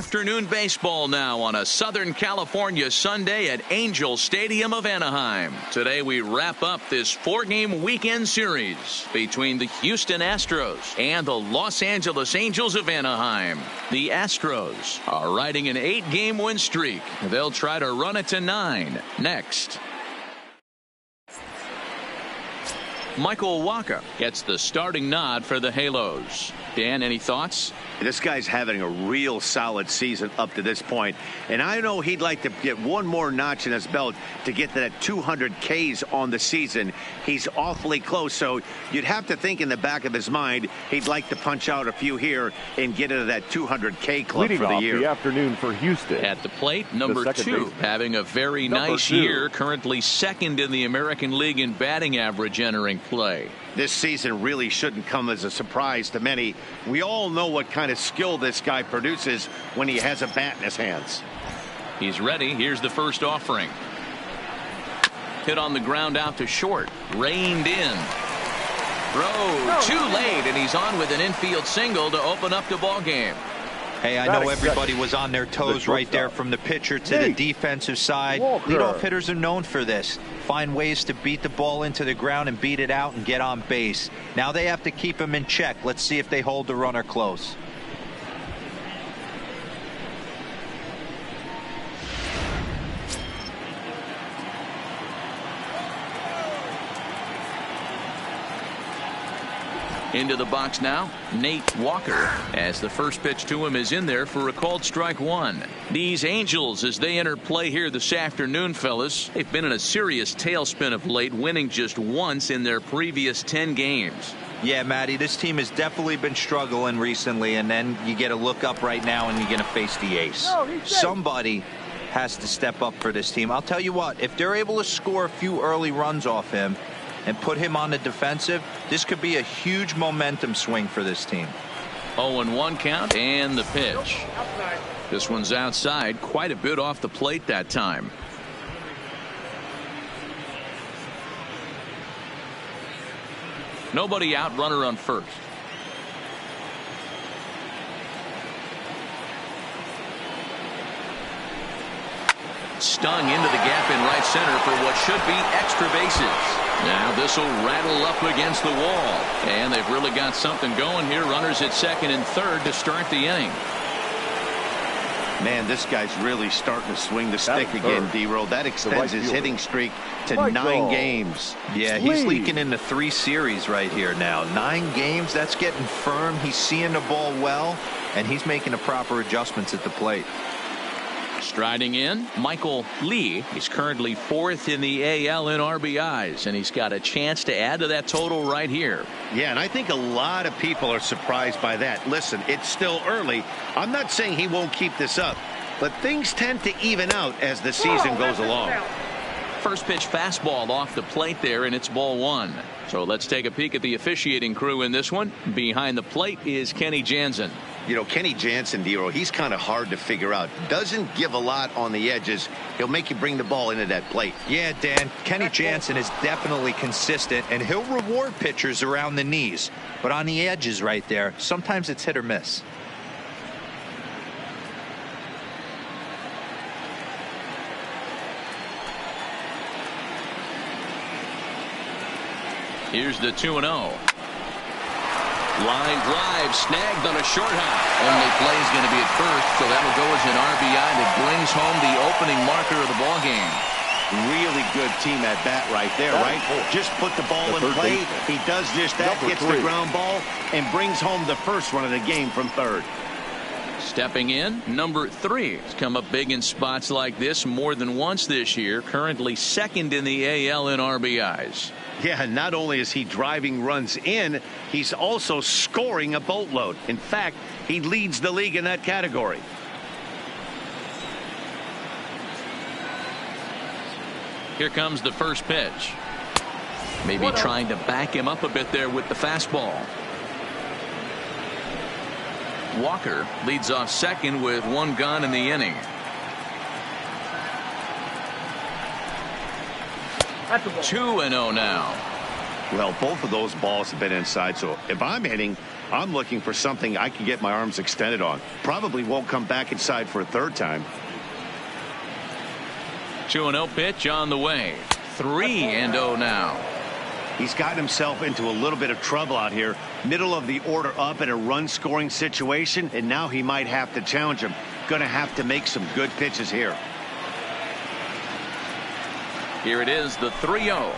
Afternoon baseball now on a Southern California Sunday at Angel Stadium of Anaheim. Today we wrap up this 4-game weekend series between the Houston Astros and the Los Angeles Angels of Anaheim. The Astros are riding an 8-game win streak. They'll try to run it to 9 next. Michael Wacha gets the starting nod for the Halos. Dan, any thoughts? This guy's having a real solid season up to this point, and I know he'd like to get one more notch in his belt to get to that 200 Ks on the season. He's awfully close, so you'd have to think in the back of his mind he'd like to punch out a few here and get into that 200 K club Leading for the off year. The afternoon for Houston. At the plate, number 2, having a very nice year, currently second in the American League in batting average entering play. This season really shouldn't come as a surprise to many. We all know what kind of skill this guy produces when he has a bat in his hands. He's ready. Here's the first offering. Hit on the ground out to short. Reined in. Throw too late, and he's on with an infield single to open up the ball game. Hey, I know everybody was on their toes right there from the pitcher to the defensive side. Leadoff hitters are known for this. Find ways to beat the ball into the ground and beat it out and get on base. Now they have to keep him in check. Let's see if they hold the runner close. Into the box now, Nate Walker, as the first pitch to him is in there for a called strike 1. These Angels, as they enter play here this afternoon, fellas, they've been in a serious tailspin of late, winning just once in their previous 10 games. Yeah, Matty, this team has definitely been struggling recently, and then you get a look up right now and you're going to face the ace. Somebody has to step up for this team. I'll tell you what, if they're able to score a few early runs off him and put him on the defensive, this could be a huge momentum swing for this team. 0-1 count and the pitch. This one's outside, quite a bit off the plate that time. Nobody out, runner on first. Stung into the gap in right center for what should be extra bases. Now this will rattle up against the wall, and they've really got something going here. Runners at second and third to start the inning. Man, this guy's really starting to swing the stick again, D-Roll. That extends his hitting streak to 9 games. Yeah, he's leaking into 3 series right here now. 9 games, that's getting firm. He's seeing the ball well, and he's making the proper adjustments at the plate. Striding in, Michael Lee. He's currently 4th in the AL in RBIs, and he's got a chance to add to that total right here. Yeah, and I think a lot of people are surprised by that. Listen, it's still early. I'm not saying he won't keep this up, but things tend to even out as the season goes along. First pitch fastball off the plate there, and it's ball 1. So let's take a peek at the officiating crew in this one. Behind the plate is Kenny Jansen. You know, Kenny Jansen, D-Roll, he's kind of hard to figure out. Doesn't give a lot on the edges. He'll make you bring the ball into that plate. Yeah, Dan, Kenny Jansen is definitely consistent, and he'll reward pitchers around the knees. But on the edges right there, sometimes it's hit or miss. Here's the 2-0. Line drive snagged on a short hop. Only play is going to be at first, so that'll go as an RBI that brings home the opening marker of the ball game. Really good team at bat right there, right? Just put the ball in play. He does just that, gets the ground ball, and brings home the first run of the game from third. Stepping in, number 3. He's come up big in spots like this more than once this year. Currently second in the AL in RBIs. Yeah, not only is he driving runs in, he's also scoring a boatload. In fact, he leads the league in that category. Here comes the first pitch. Maybe trying to back him up a bit there with the fastball. Walker leads off second with 1 gone in the inning. 2-0 now. Well, both of those balls have been inside, so if I'm hitting, I'm looking for something I can get my arms extended on. Probably won't come back inside for a third time. 2-0 pitch on the way. 3-0 now. He's gotten himself into a little bit of trouble out here. Middle of the order up in a run-scoring situation, and now he might have to challenge him. Going to have to make some good pitches here. Here it is, the 3-0.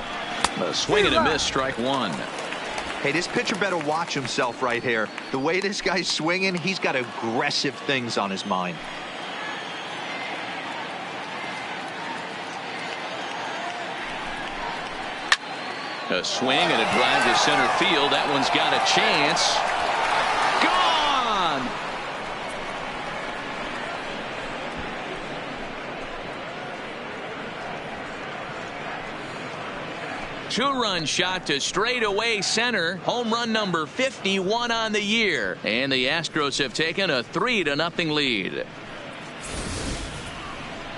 A swing and a miss, strike one. Hey, this pitcher better watch himself right here. The way this guy's swinging, he's got aggressive things on his mind. A swing and a drive to center field. That one's got a chance. Gone! Two-run shot to straightaway center. Home run number 51 on the year. And the Astros have taken a 3-0 lead.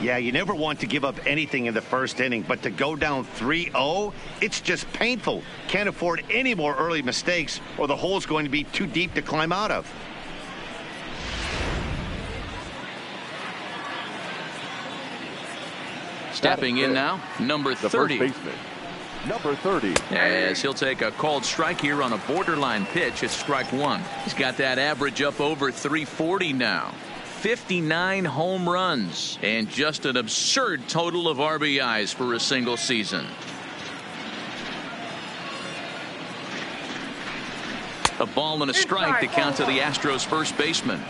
Yeah, you never want to give up anything in the first inning, but to go down 3-0, it's just painful. Can't afford any more early mistakes, or the hole's going to be too deep to climb out of. Stepping in now, number 30. The first baseman, number 30. As he'll take a called strike here on a borderline pitch. It's strike one. He's got that average up over 340 now. 59 home runs and just an absurd total of RBIs for a single season. A ball and a strike to count to the Astros first baseman.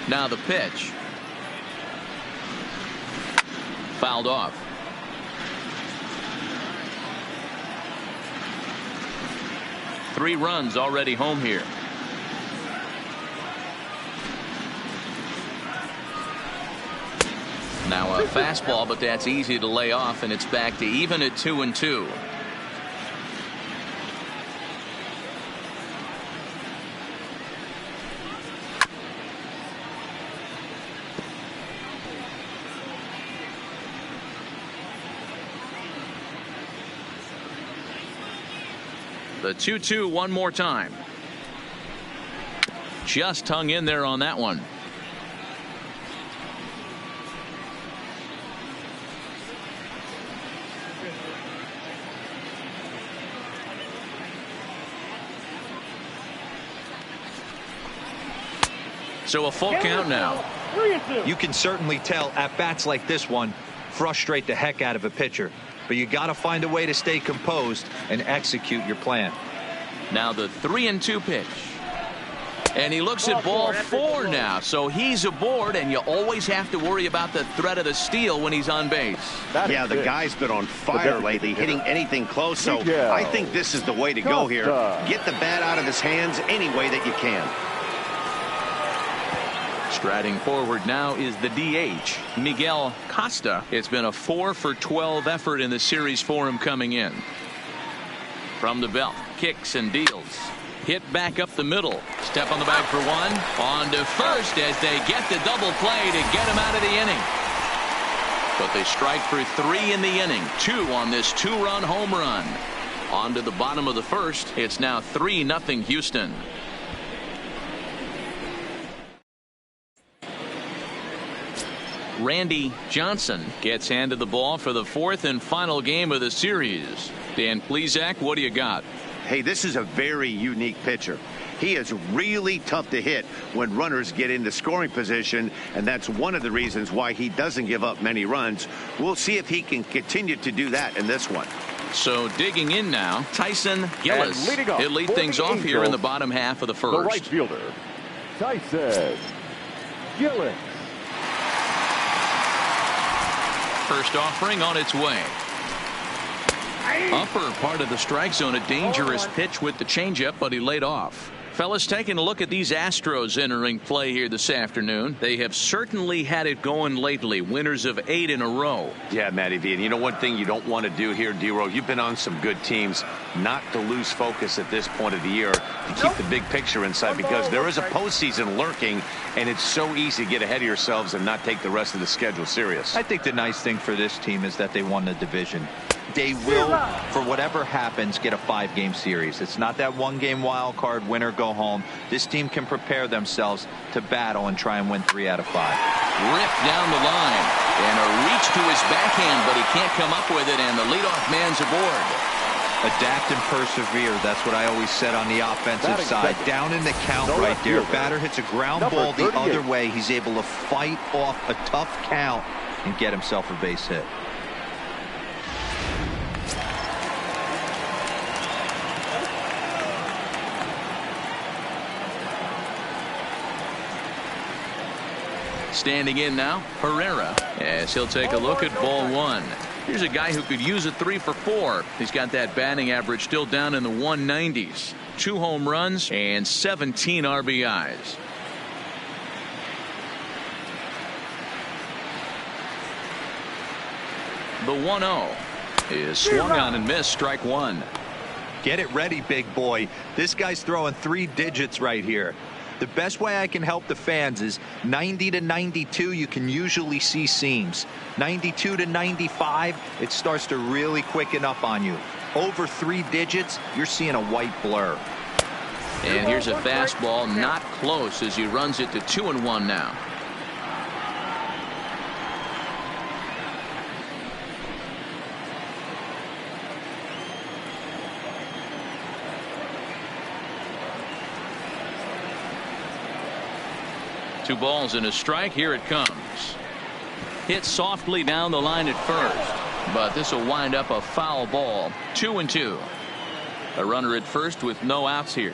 Now the pitch. Fouled off. Three runs already home here. Now a fastball, but that's easy to lay off, and it's back to even at 2-2. The 2-2 one more time. Just hung in there on that one. So a full count now. You can certainly tell at bats like this one frustrate the heck out of a pitcher. But you got to find a way to stay composed and execute your plan. Now the 3-2 pitch. And he looks at ball four now. So he's aboard, and you always have to worry about the threat of the steal when he's on base. Yeah, the guy's been on fire lately, hitting anything close. So I think this is the way to go here. Get the bat out of his hands any way that you can. Striding forward now is the DH, Miguel Costa. It's been a 4-for-12 effort in the series for him coming in. From the belt, kicks and deals. Hit back up the middle. Step on the bag for one. On to first as they get the double play to get him out of the inning. But they strike for 3 in the inning. 2 on this 2-run home run. On to the bottom of the first. It's now 3-0 Houston. Randy Johnson gets handed the ball for the 4th and final game of the series. Dan Plesac, what do you got? Hey, this is a very unique pitcher. He is really tough to hit when runners get into scoring position, and that's one of the reasons why he doesn't give up many runs. We'll see if he can continue to do that in this one. So digging in now, Tyson Gillis. He'll lead things off here in the bottom half of the first. The right fielder, Tyson Gillis. First offering on its way. Upper part of the strike zone, a dangerous pitch with the changeup, but he laid off. Fellas, taking a look at these Astros entering play here this afternoon. They have certainly had it going lately. Winners of 8 in a row. Yeah, Matty V. And you know one thing you don't want to do here, D-Row, you've been on some good teams, not to lose focus at this point of the year, to keep the big picture inside, because there is a postseason lurking, and it's so easy to get ahead of yourselves and not take the rest of the schedule serious. I think the nice thing for this team is that they won the division. They will, for whatever happens, get a 5-game series. It's not that 1-game wild card, win or go home. This team can prepare themselves to battle and try and win 3 out of 5. Ripped down the line, and a reach to his backhand, but he can't come up with it, and the leadoff man's aboard. Adapt and persevere. That's what I always said on the offensive side. Down in the count right there. Batter hits a ground ball the other way. He's able to fight off a tough count and get himself a base hit. Standing in now, Herrera, as he'll take a look at ball 1. Here's a guy who could use a 3 for 4. He's got that batting average still down in the 190s. 2 home runs and 17 RBIs. The 1-0 is swung on and missed, strike 1. Get it ready, big boy. This guy's throwing 3 digits right here. The best way I can help the fans is 90 to 92, you can usually see seams. 92 to 95, it starts to really quicken up on you. Over 3 digits, you're seeing a white blur. And here's a fastball, not close, as he runs it to 2-1 now. Two balls and a strike. Here it comes. Hit softly down the line at first, but this will wind up a foul ball. 2-2. A runner at first with no outs here.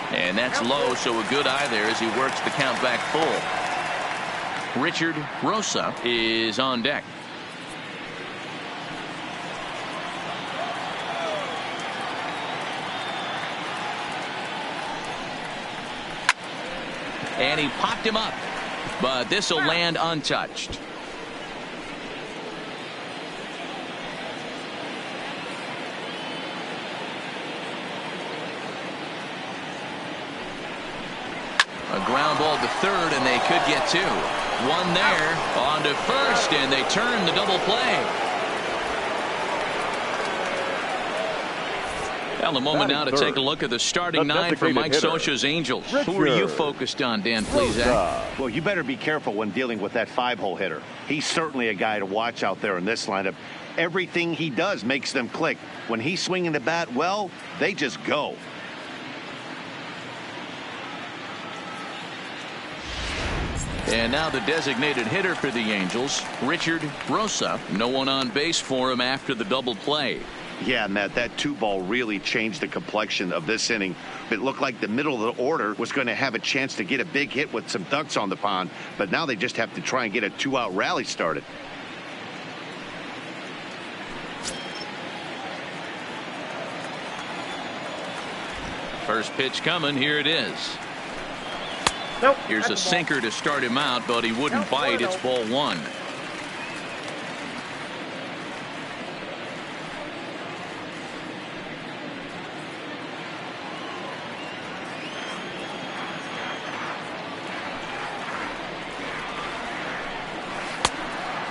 And that's low, so a good eye there as he works the count back full. Richard Rosa is on deck. And he popped him up, but this will land untouched. A ground ball to third, and they could get 2. One there, on to first, and they turn the double play. Well, a moment now to take a look at the starting 9 for Mike Scioscia's Angels. Who are you focused on, Dan Plesac? Well, you better be careful when dealing with that 5-hole hitter. He's certainly a guy to watch out there in this lineup. Everything he does makes them click. When he's swinging the bat, well, they just go. And now the designated hitter for the Angels, Richard Rosa. No one on base for him after the double play. Yeah, Matt, that 2-ball really changed the complexion of this inning. It looked like the middle of the order was going to have a chance to get a big hit with some ducks on the pond, but now they just have to try and get a 2-out rally started. First pitch coming. Here it is. Nope. Here's a sinker to start him out, but he wouldn't bite. It's ball 1.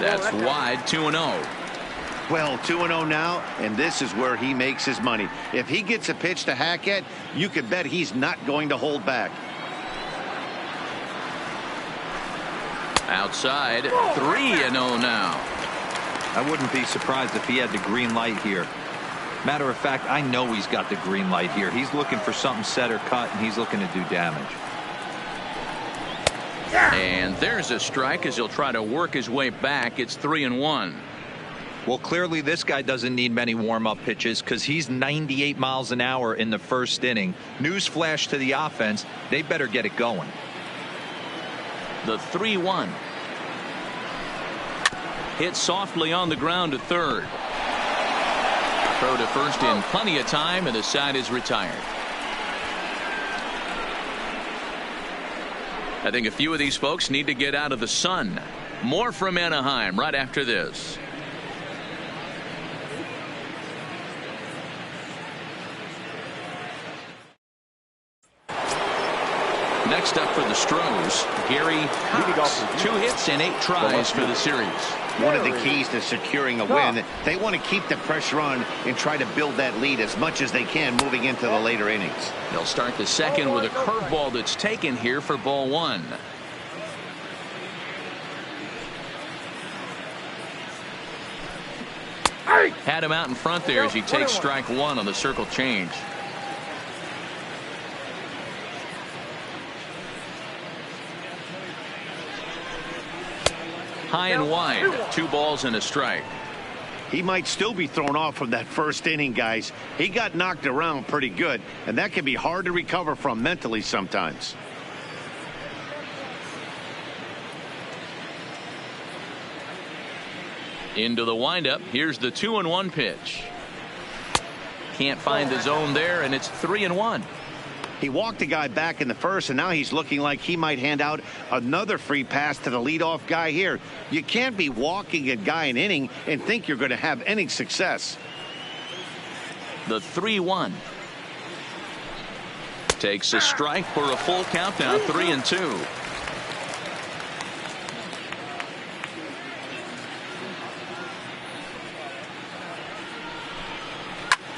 That's wide. 2-0. Well, 2-0 now, and this is where he makes his money. If he gets a pitch to hack at, you can bet he's not going to hold back. Outside, 3-0 now. I wouldn't be surprised if he had the green light here. Matter of fact, I know he's got the green light here. He's looking for something set or cut, and he's looking to do damage. And there's a strike as he'll try to work his way back. It's 3-1. Well, clearly this guy doesn't need many warm-up pitches because he's 98 miles an hour in the first inning. Newsflash to the offense, they better get it going. The 3-1. Hit softly on the ground to third. Throw to first in plenty of time, and the side is retired. I think a few of these folks need to get out of the sun. More from Anaheim right after this. Next up for the Astros, Gary Cox. 2 hits and 8 tries for the series. One of the keys to securing a win, they want to keep the pressure on and try to build that lead as much as they can moving into the later innings. They'll start the second with a curveball that's taken here for ball 1. Had him out in front there as he takes strike 1 on the circle change. High and wide, 2 balls and a strike. He might still be thrown off from that first inning, guys. He got knocked around pretty good, and that can be hard to recover from mentally sometimes. Into the windup. Here's the 2-1 pitch. Can't find the zone there, and it's 3-1. He walked the guy back in the first, and now he's looking like he might hand out another free pass to the leadoff guy here. You can't be walking a guy an inning and think you're going to have any success. The 3-1. Takes a strike for a full count now, 3-2.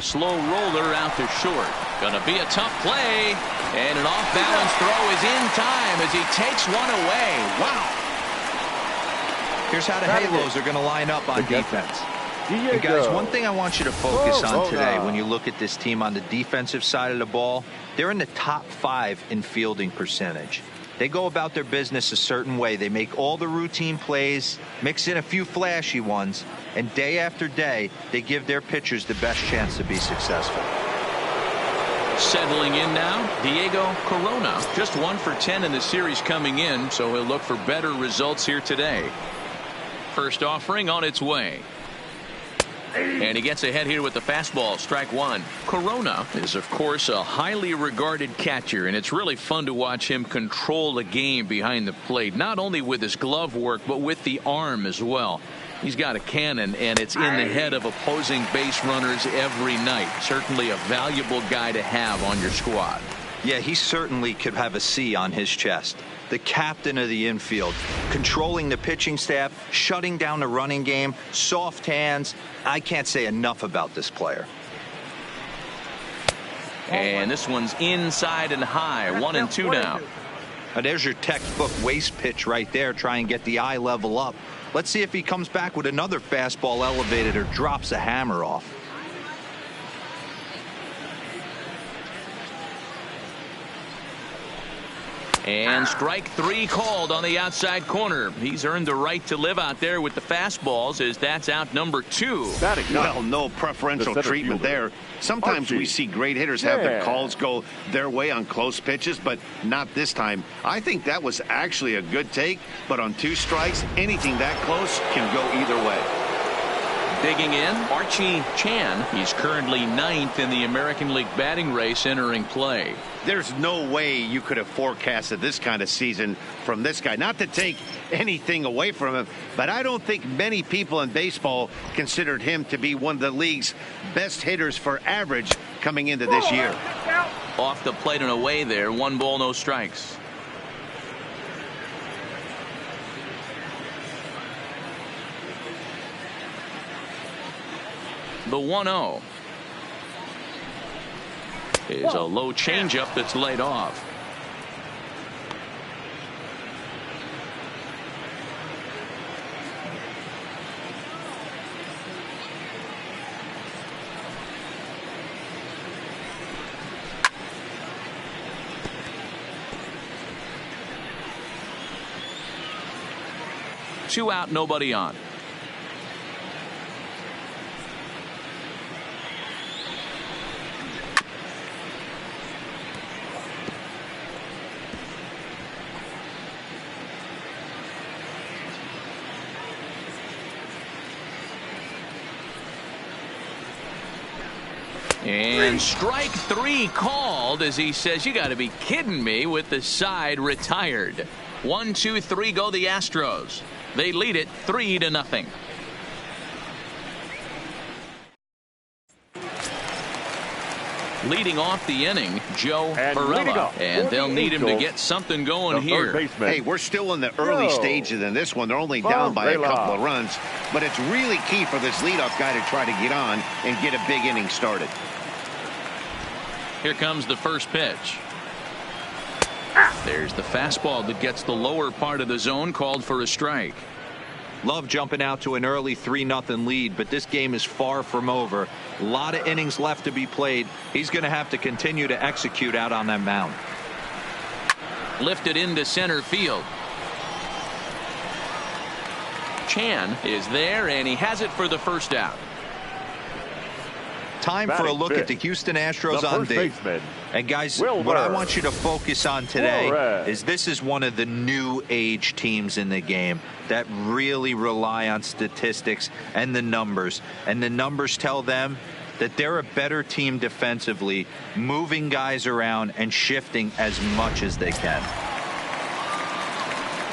Slow roller out to short. Gonna be a tough play, and an off-balance throw is in time as he takes one away. Wow. Here's how the Halos are going to line up on defense. And guys, one thing I want you to focus on today when you look at this team on the defensive side of the ball, they're in the top 5 in fielding percentage. They go about their business a certain way. They make all the routine plays, mix in a few flashy ones, and day after day, they give their pitchers the best chance to be successful. Settling in now, Diego Corona. Just 1 for 10 in the series coming in, so he'll look for better results here today. First offering on its way. And he gets ahead here with the fastball, strike 1. Corona is, of course, a highly regarded catcher, and it's really fun to watch him control a game behind the plate, not only with his glove work, but with the arm as well. He's got a cannon, and it's in the head of opposing base runners every night. Certainly a valuable guy to have on your squad. Yeah, he certainly could have a C on his chest. The captain of the infield, controlling the pitching staff, shutting down the running game, soft hands. I can't say enough about this player. And this one's inside and high, 1-2 now. Now there's your textbook waist pitch right there. Try and get the eye level up. Let's see if he comes back with another fastball elevated or drops a hammer off. And strike 3 called on the outside corner. He's earned the right to live out there with the fastballs, as that's out number 2. Well, no preferential treatment there. Sometimes we see great hitters have their calls go their way on close pitches, but not this time. I think that was actually a good take, but on 2 strikes, anything that close can go either way. Digging in, Archie Chan. He's currently 9th in the American League batting race entering play. There's no way you could have forecasted this kind of season from this guy. Not to take anything away from him, but I don't think many people in baseball considered him to be one of the league's best hitters for average coming into this year. Off the plate and away there, 1 ball, no strikes. The 1-0 is a low changeup that's laid off. Two out, nobody on. And strike three called as he says, you got to be kidding me, with the side retired. 1, 2, 3 go the Astros. They lead it 3-0. Leading off the inning, Joe Ferrella, and they'll need him to get something going here. Hey, we're still in the early stages in this one. They're only down by a couple of runs, but it's really key for this leadoff guy to try to get on and get a big inning started. Here comes the first pitch. There's the fastball that gets the lower part of the zone, called for a strike. Love jumping out to an early 3-0 lead, but this game is far from over. A lot of innings left to be played. He's going to have to continue to execute out on that mound. Lifted into center field. Chan is there, and he has it for the first out. Time for a look at the Houston Astros on day. And guys, what I want you to focus on today is this is one of the new age teams in the game that really rely on statistics and the numbers. And the numbers tell them that they're a better team defensively, moving guys around and shifting as much as they can.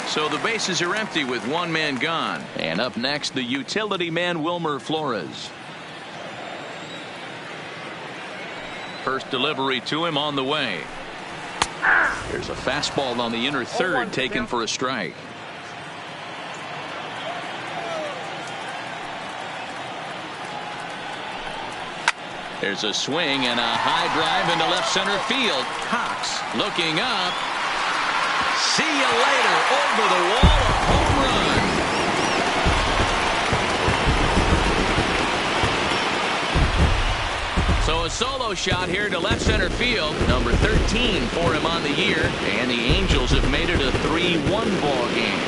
So the bases are empty with one man gone. And up next, the utility man, Wilmer Flores. First delivery to him on the way. There's a fastball on the inner third, taken for a strike. There's a swing and a high drive into left center field. Cox looking up. See you later. Over the wall, a home run. So a solo shot here to left center field. Number 13 for him on the year. And the Angels have made it a 3-1 ball game.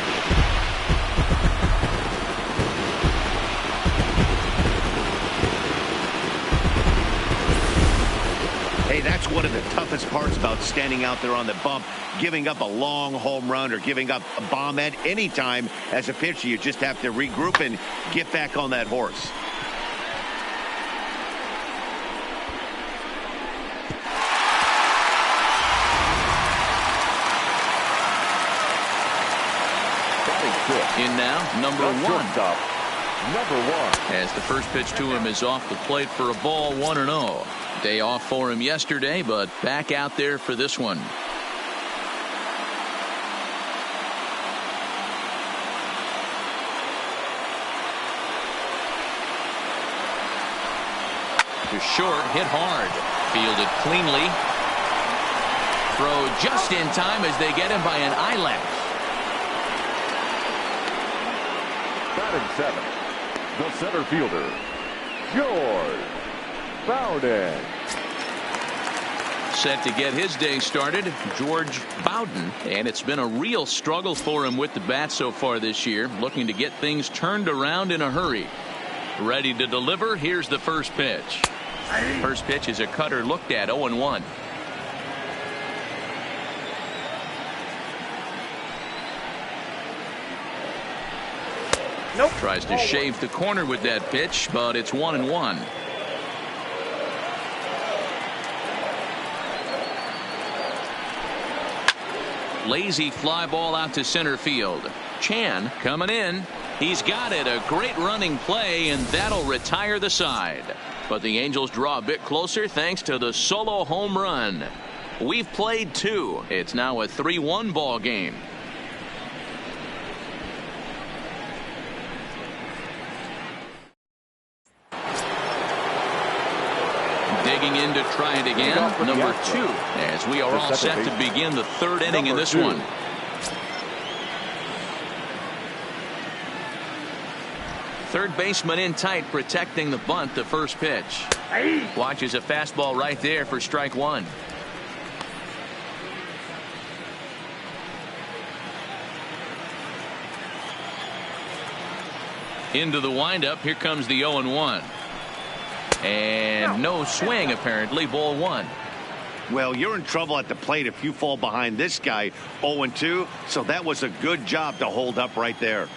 Hey, that's one of the toughest parts about standing out there on the bump. Giving up a long home run or giving up a bomb at any time as a pitcher. You just have to regroup and get back on that horse. In now, number one. Number one. As the first pitch to him is off the plate for a ball, 1-0. Day off for him yesterday, but back out there for this one. To short, hit hard. Fielded cleanly. Throw just in time as they get him by an eyelash. Batting seventh, the center fielder, George Bowden. Set to get his day started, George Bowden, and it's been a real struggle for him with the bat so far this year, looking to get things turned around in a hurry. Ready to deliver. Here's the first pitch. First pitch is a cutter looked at, 0-1. Nope. Tries to shave the corner with that pitch, but it's 1-1. Lazy fly ball out to center field. Chan coming in. He's got it. A great running play, and that'll retire the side. But the Angels draw a bit closer thanks to the solo home run. We've played two. It's now a 3-1 ball game. Digging in to try it again, number 2, as we are all set to begin the third inning in this one. Third baseman in tight, protecting the bunt. The first pitch. Watches a fastball right there for strike one. Into the windup. Here comes the 0-1. And no swing, apparently. Ball one. Well, you're in trouble at the plate if you fall behind this guy 0-2. So that was a good job to hold up right there.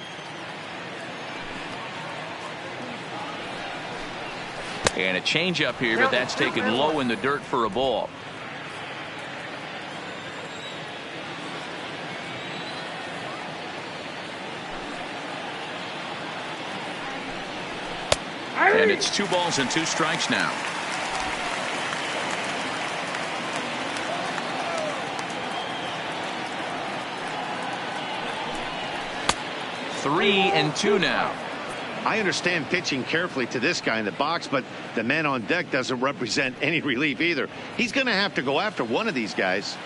And a changeup here, but that's taken low in the dirt for a ball. And it's 2 balls and 2 strikes now. Three and 2 now. I understand pitching carefully to this guy in the box, but the man on deck doesn't represent any relief either. He's going to have to go after one of these guys.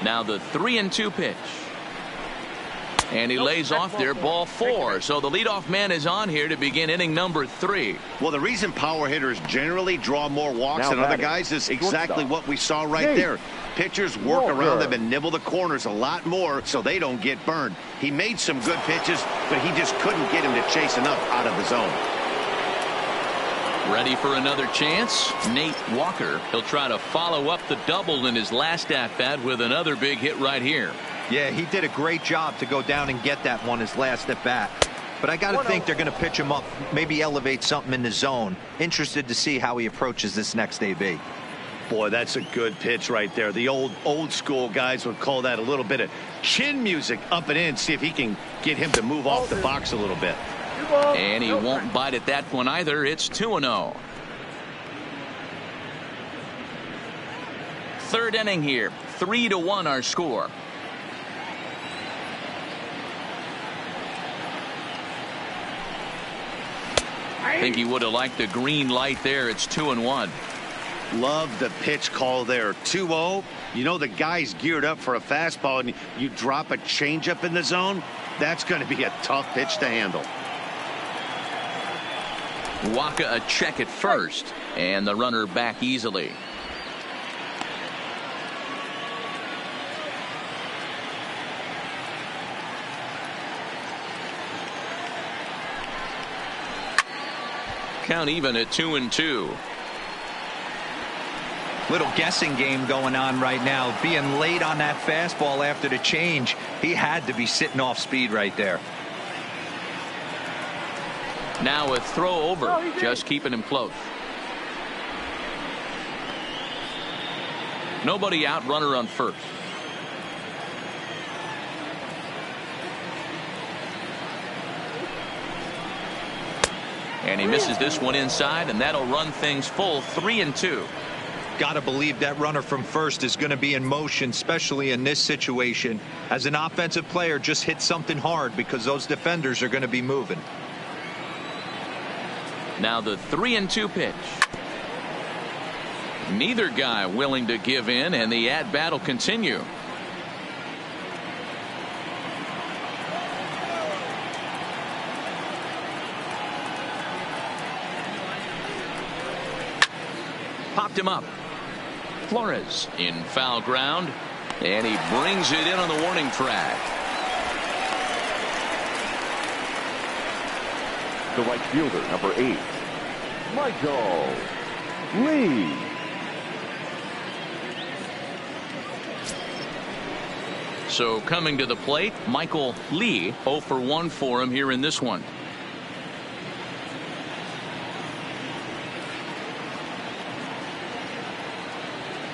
Now the 3 and 2 pitch. And he lays off there, ball 4. So the leadoff man is on here to begin inning number 3. Well, the reason power hitters generally draw more walks than other guys is exactly what we saw right there. Pitchers work around them and nibble the corners a lot more so they don't get burned. He made some good pitches, but he just couldn't get him to chase enough out of the zone. Ready for another chance? Nate Walker. He'll try to follow up the double in his last at-bat with another big hit right here. Yeah, he did a great job to go down and get that one his last at bat. But I got to think they're going to pitch him up, maybe elevate something in the zone. Interested to see how he approaches this next AB. Boy, that's a good pitch right there. The old school guys would call that a little bit of chin music up and in. See if he can get him to move off the box a little bit. And he won't bite at that one either. It's 2-0. Third inning here. 3-1 our score. I think he would have liked the green light there. It's 2-1. Love the pitch call there. 2-0. You know the guy's geared up for a fastball, and you drop a changeup in the zone. That's going to be a tough pitch to handle. Waka a check at first, and the runner back easily. Count even at 2-2. Little guessing game going on right now. Being late on that fastball after the change, he had to be sitting off speed right there. Now a throw over, just keeping him close. Nobody out, runner on first. And he misses this one inside, and that'll run things full. 3-2. Got to believe that runner from first is going to be in motion, especially in this situation. As an offensive player, just hit something hard because those defenders are going to be moving. Now the 3-2 pitch. Neither guy willing to give in, and the at-bat will continue. Popped him up. Flores in foul ground, and he brings it in on the warning track. The right fielder, number 8, Michael Lee. So coming to the plate, Michael Lee. 0 for 1 for him here in this one.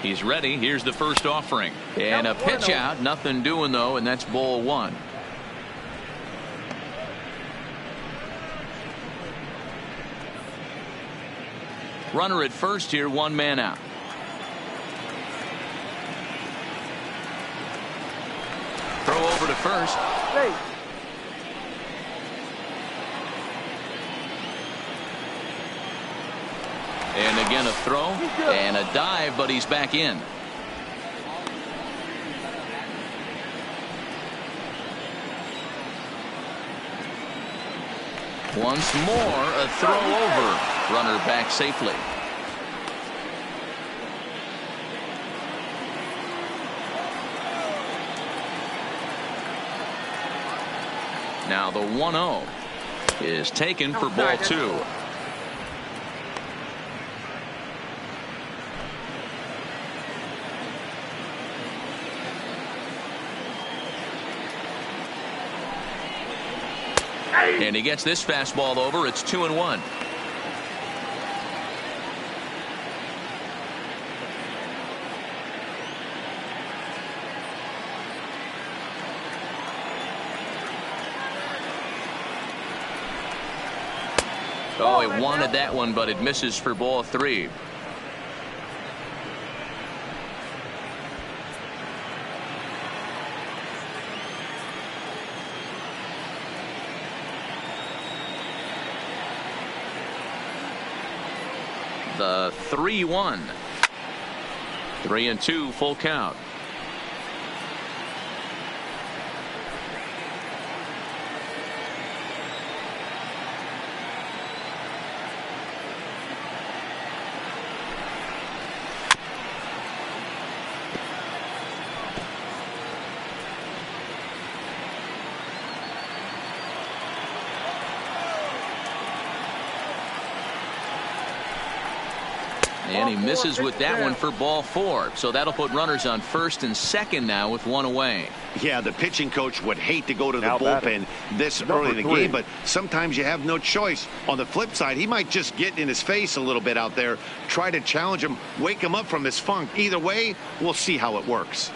He's ready. Here's the first offering. And a pitch out. Nothing doing, though, and that's ball 1. Runner at first here, 1 man out. Throw over to first. And again a throw and a dive, but he's back in. Once more a throw over. Runner back safely. Now the 1-0 is taken for ball 2. And he gets this fastball over. It's 2-1. Oh, he wanted that one, but it misses for ball 3. The 3-1. 3-2 full count. And he misses with that one for ball 4. So that'll put runners on first and second now with one away. Yeah, the pitching coach would hate to go to the bullpen this early in the game, but sometimes you have no choice. On the flip side, he might just get in his face a little bit out there, try to challenge him, wake him up from his funk. Either way, we'll see how it works.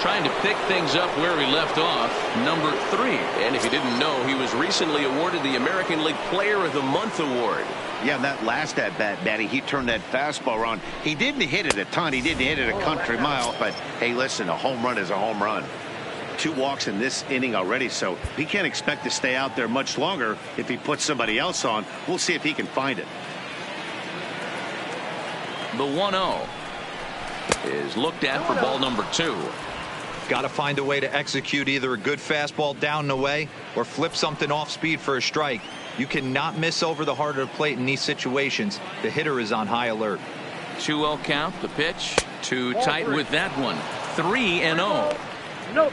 Trying to pick things up where he left off, number 3. And if you didn't know, he was recently awarded the American League Player of the Month award. Yeah, that last at-bat, Matty, he turned that fastball around. He didn't hit it a ton. He didn't hit it a country mile. But, hey, listen, a home run is a home run. 2 walks in this inning already, so he can't expect to stay out there much longer if he puts somebody else on. We'll see if he can find it. The 1-0 is looked at for ball number 2. Got to find a way to execute either a good fastball down and away or flip something off speed for a strike. You cannot miss over the heart of the plate in these situations. The hitter is on high alert. 2-0 count. The pitch too tight with that one. 3-0.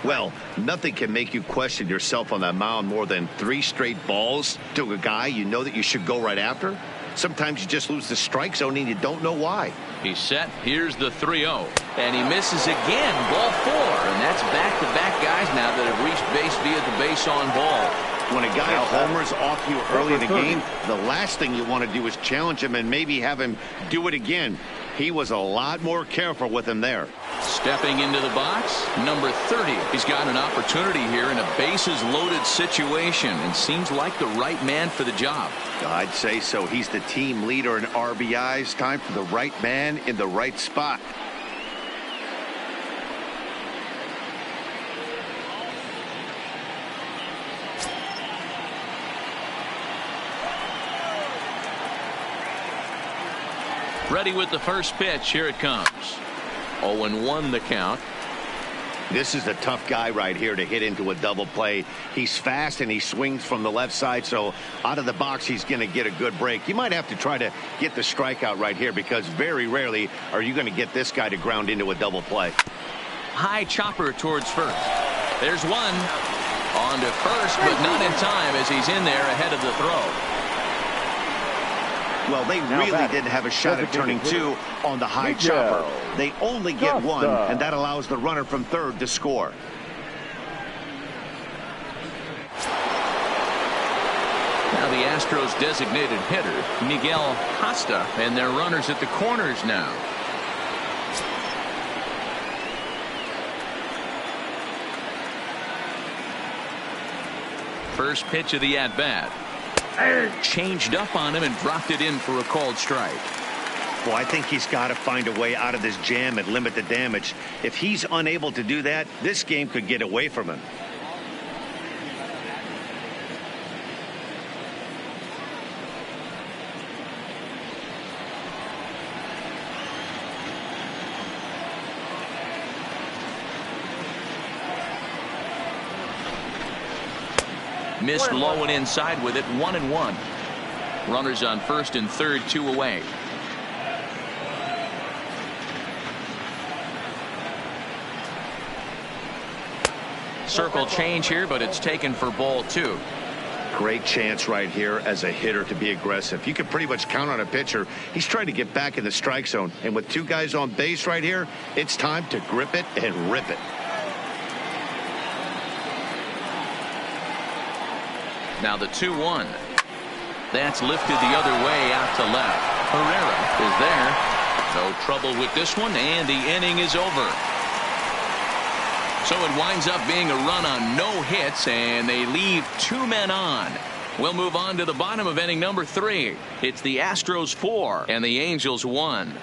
Well, nothing can make you question yourself on that mound more than 3 straight balls to a guy you know that you should go right after. Sometimes you just lose the strike zone and you don't know why. He's set. Here's the 3-0. And he misses again. Ball 4. And that's back-to-back guys now that have reached base via the base on ball. When a guy homers off you early in the game, the last thing you want to do is challenge him and maybe have him do it again. He was a lot more careful with him there. Stepping into the box, number 30. He's got an opportunity here in a bases-loaded situation and seems like the right man for the job. I'd say so. He's the team leader in RBIs. Time for the right man in the right spot. Ready with the first pitch. Here it comes. 0-1 the count. This is a tough guy right here to hit into a double play. He's fast and he swings from the left side, so out of the box he's going to get a good break. You might have to try to get the strikeout right here because very rarely are you going to get this guy to ground into a double play. High chopper towards first. There's one. On to first, but not in time as he's in there ahead of the throw. Well, they really didn't have a shot at turning 2 on the high chopper. They only get 1, and that allows the runner from third to score. Now the Astros designated hitter, Miguel Costa, and their runners at the corners now. First pitch of the at-bat. Changed up on him and dropped it in for a called strike. Well, I think he's got to find a way out of this jam and limit the damage. If he's unable to do that, this game could get away from him. Missed low and inside with it. 1-1. Runners on first and third, 2 away. Circle change here, but it's taken for ball 2. Great chance right here as a hitter to be aggressive. You can pretty much count on a pitcher. He's trying to get back in the strike zone. And with two guys on base right here, it's time to grip it and rip it. Now the 2-1. That's lifted the other way out to left. Herrera is there. No trouble with this one, and the inning is over. So it winds up being a run on no hits, and they leave two men on. We'll move on to the bottom of inning number 3. It's the Astros 4 and the Angels 1.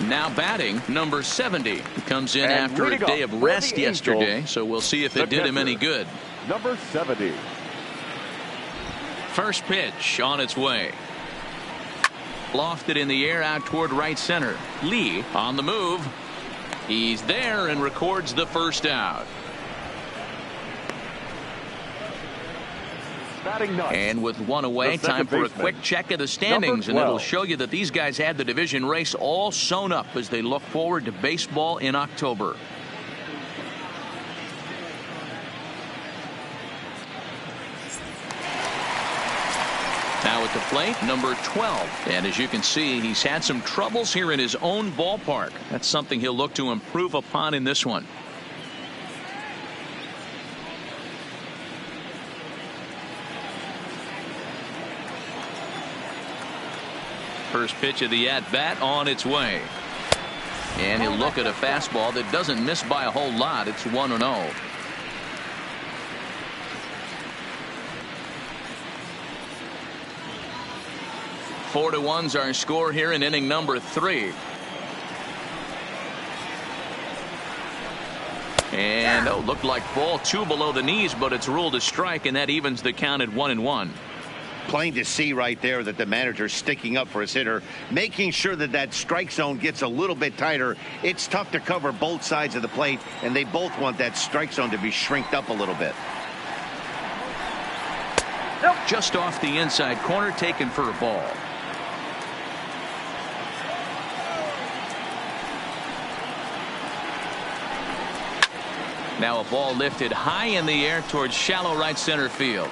Now batting, number 70. He comes in after a day of rest yesterday, so we'll see if it did him any good. Number 70. First pitch on its way. Lofted in the air out toward right center. Lee on the move. He's there and records the first out. And with one away, time for a quick check of the standings, and it'll show you that these guys had the division race all sewn up as they look forward to baseball in October. Now at the plate, number 12. And as you can see, he's had some troubles here in his own ballpark. That's something he'll look to improve upon in this one. First pitch of the at-bat on its way. And he'll look at a fastball that doesn't miss by a whole lot. It's 1-0. Four to one's our score here in inning number 3. And looked like ball 2 below the knees, but it's ruled a strike, and that evens the count at 1-1. Plain to see right there that the manager's sticking up for his hitter, making sure that that strike zone gets a little bit tighter. It's tough to cover both sides of the plate, and they both want that strike zone to be shrinked up a little bit. Just off the inside corner, taken for a ball. Now a ball lifted high in the air towards shallow right center field.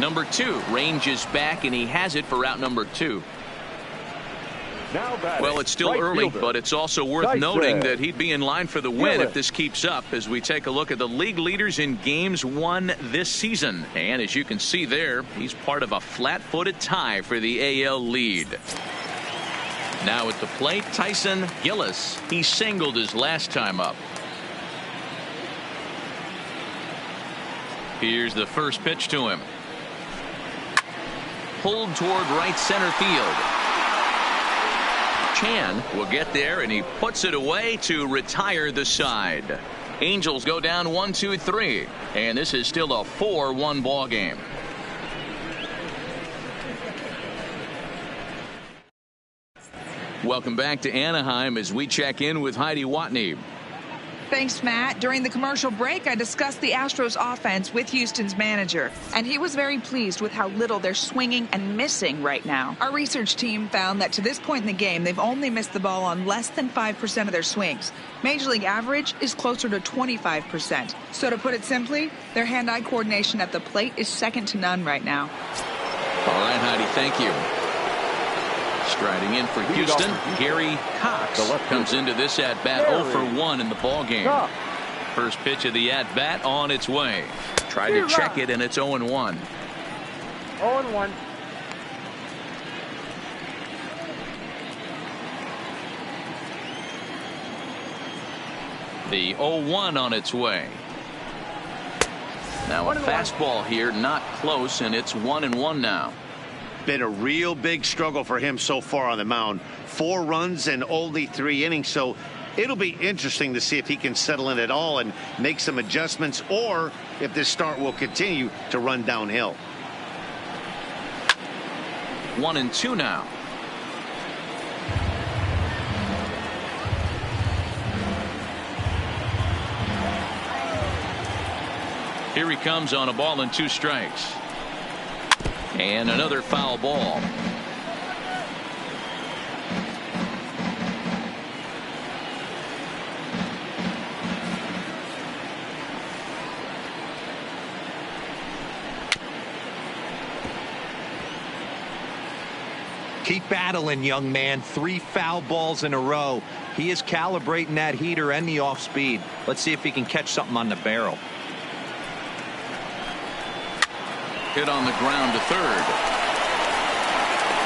Number 2 ranges back, and he has it for out number 2. Well, it's still early, but it's also worth noting that he'd be in line for the win if this keeps up, as we take a look at the league leaders in games won this season. And as you can see there, he's part of a flat-footed tie for the AL lead. Now at the plate, Tyson Gillis. He singled his last time up. Here's the first pitch to him. Pulled toward right center field. Chan will get there, and he puts it away to retire the side. Angels go down 1-2-3, and this is still a 4-1 ball game. Welcome back to Anaheim as we check in with Heidi Watney. Thanks, Matt. During the commercial break, I discussed the Astros offense with Houston's manager, and he was very pleased with how little they're swinging and missing right now. Our research team found that to this point in the game, they've only missed the ball on less than 5% of their swings. Major League average is closer to 25%. So to put it simply, their hand-eye coordination at the plate is second to none right now. All right, Heidi, thank you. Striding in for Houston, Gary Cox comes into this at-bat 0 for 1 in the ball game. First pitch of the at-bat on its way. Tried to check it, and it's 0-1. 0-1. The 0-1 on its way. Now a fastball here, not close, and it's 1-1 now. Been a real big struggle for him so far on the mound. 4 runs and only 3 innings, so it'll be interesting to see if he can settle in at all and make some adjustments, or if this start will continue to run downhill. 1-2 now. Here he comes on a ball and 2 strikes. And another foul ball. Keep battling, young man. 3 foul balls in a row. He is calibrating that heater and the off speed. Let's see if he can catch something on the barrel. Hit on the ground to third.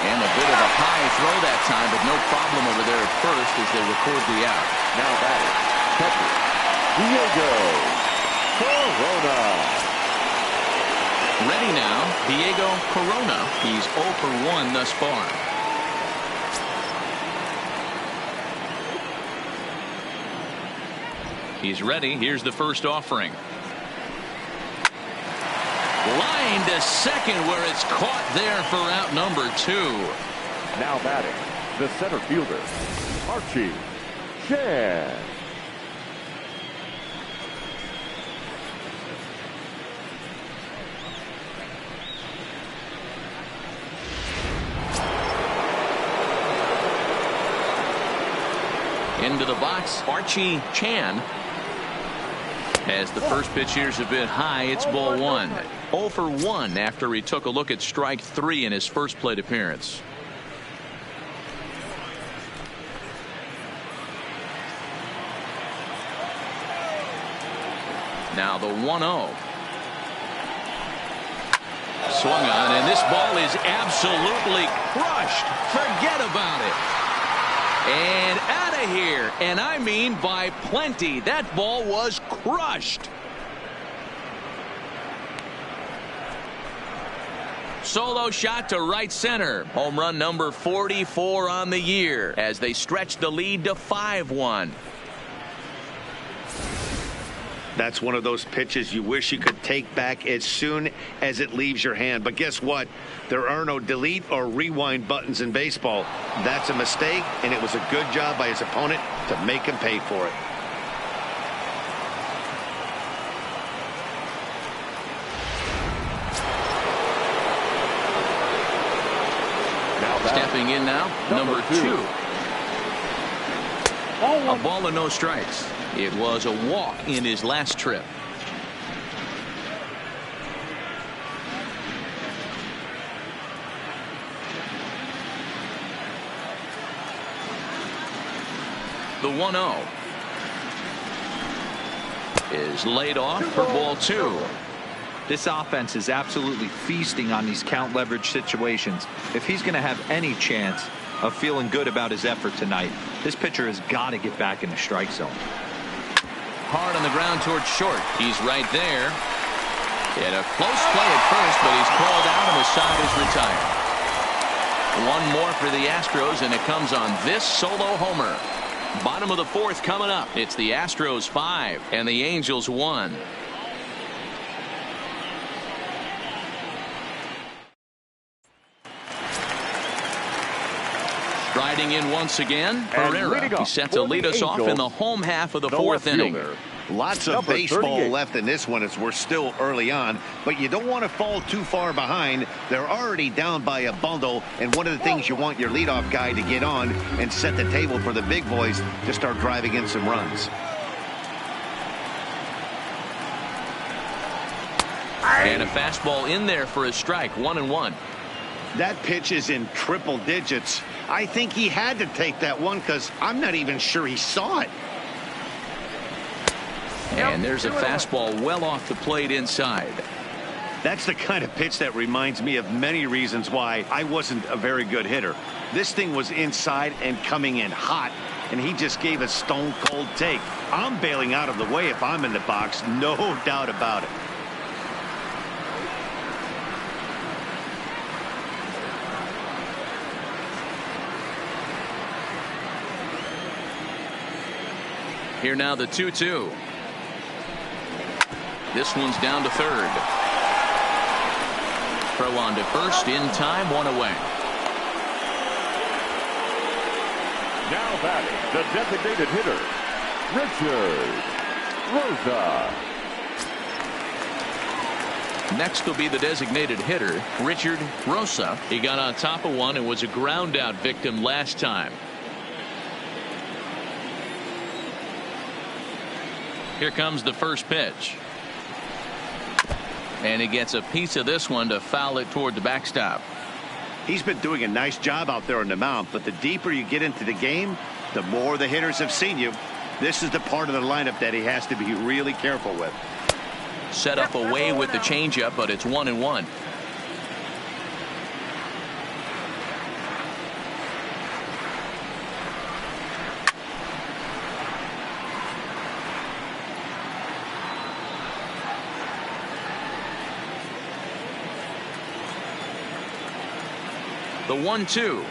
And a bit of a high throw that time, but no problem over there at first as they record the out. Now batting, catcher, Diego Corona. Ready now, Diego Corona. He's 0 for 1 thus far. He's ready. Here's the first offering. Line to second where it's caught there for out number 2. Now batting, the center fielder, Archie Chan. Into the box, Archie Chan. As the first pitch here's a bit high, it's ball 1. 0 for 1 after he took a look at strike 3 in his first plate appearance. Now the 1-0. Swung on, and this ball is absolutely crushed. Forget about it. And out of here, and I mean by plenty. That ball was crushed. Solo shot to right center. Home run number 44 on the year as they stretch the lead to 5-1. That's one of those pitches you wish you could take back as soon as it leaves your hand. But guess what? There are no delete or rewind buttons in baseball. That's a mistake, and it was a good job by his opponent to make him pay for it. Stepping in now, number 2. A ball and no strikes. It was a walk in his last trip. The 1-0 is laid off for ball 2. This offense is absolutely feasting on these count leverage situations. If he's going to have any chance of feeling good about his effort tonight, this pitcher has got to get back in the strike zone. Hard on the ground towards short. He's right there. Had a close play at first, but he's called out and the side is retired. One more for the Astros, and it comes on this solo homer. Bottom of the 4th coming up. It's the Astros 5 and the Angels 1. Striding in once again, Herrera. He's set to lead us off in the home half of the 4th inning. Lots of baseball left in this one as we're still early on, but you don't want to fall too far behind. They're already down by a bundle, and one of the things you want your leadoff guy to get on and set the table for the big boys to start driving in some runs. And a fastball in there for a strike, 1-1. That pitch is in triple digits. I think he had to take that one because I'm not even sure he saw it. And there's a fastball well off the plate inside. That's the kind of pitch that reminds me of many reasons why I wasn't a very good hitter. This thing was inside and coming in hot, and he just gave a stone cold take. I'm bailing out of the way if I'm in the box, no doubt about it. Here now the 2-2. This one's down to third. Throw on to first in time, 1 away. Now batting, the designated hitter, Richard Rosa. Next will be the designated hitter, Richard Rosa. He got on top of one and was a ground out victim last time. Here comes the first pitch. And he gets a piece of this one to foul it toward the backstop. He's been doing a nice job out there on the mound, but the deeper you get into the game, the more the hitters have seen you. This is the part of the lineup that he has to be really careful with. Set up away with the changeup, but it's 1-1. The 1-2.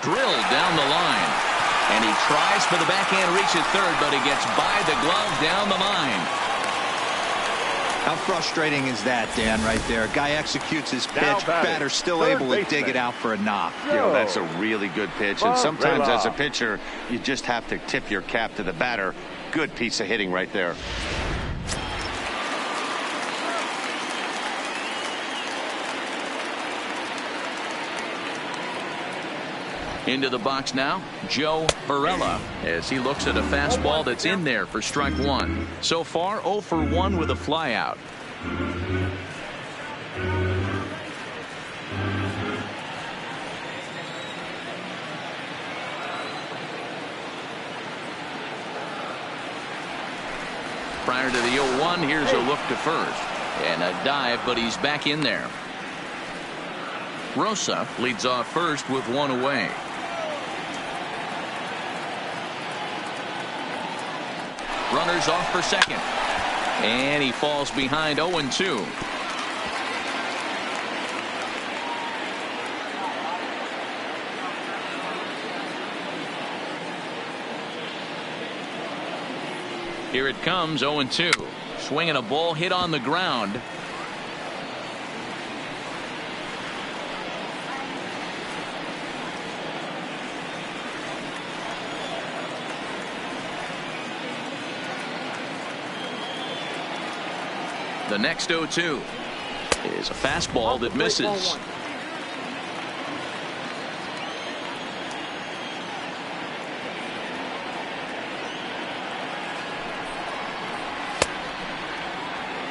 Drilled down the line. And he tries for the backhand reach at third, but he gets by the glove down the line. How frustrating is that, Dan, right there? Guy executes his pitch, batter still able to dig it out for a knock. You know, that's a really good pitch, and sometimes as a pitcher, you just have to tip your cap to the batter. Good piece of hitting right there. Into the box now, Joe Barella, as he looks at a fastball that's in there for strike one. So far, 0 for 1 with a flyout. Prior to the 0-1, here's a look to first. And a dive, but he's back in there. Rosa leads off first with one away. Runners off for second. And he falls behind 0-2. Here it comes, 0-2. Swinging a ball hit on the ground. The next 0-2 is a fastball that misses.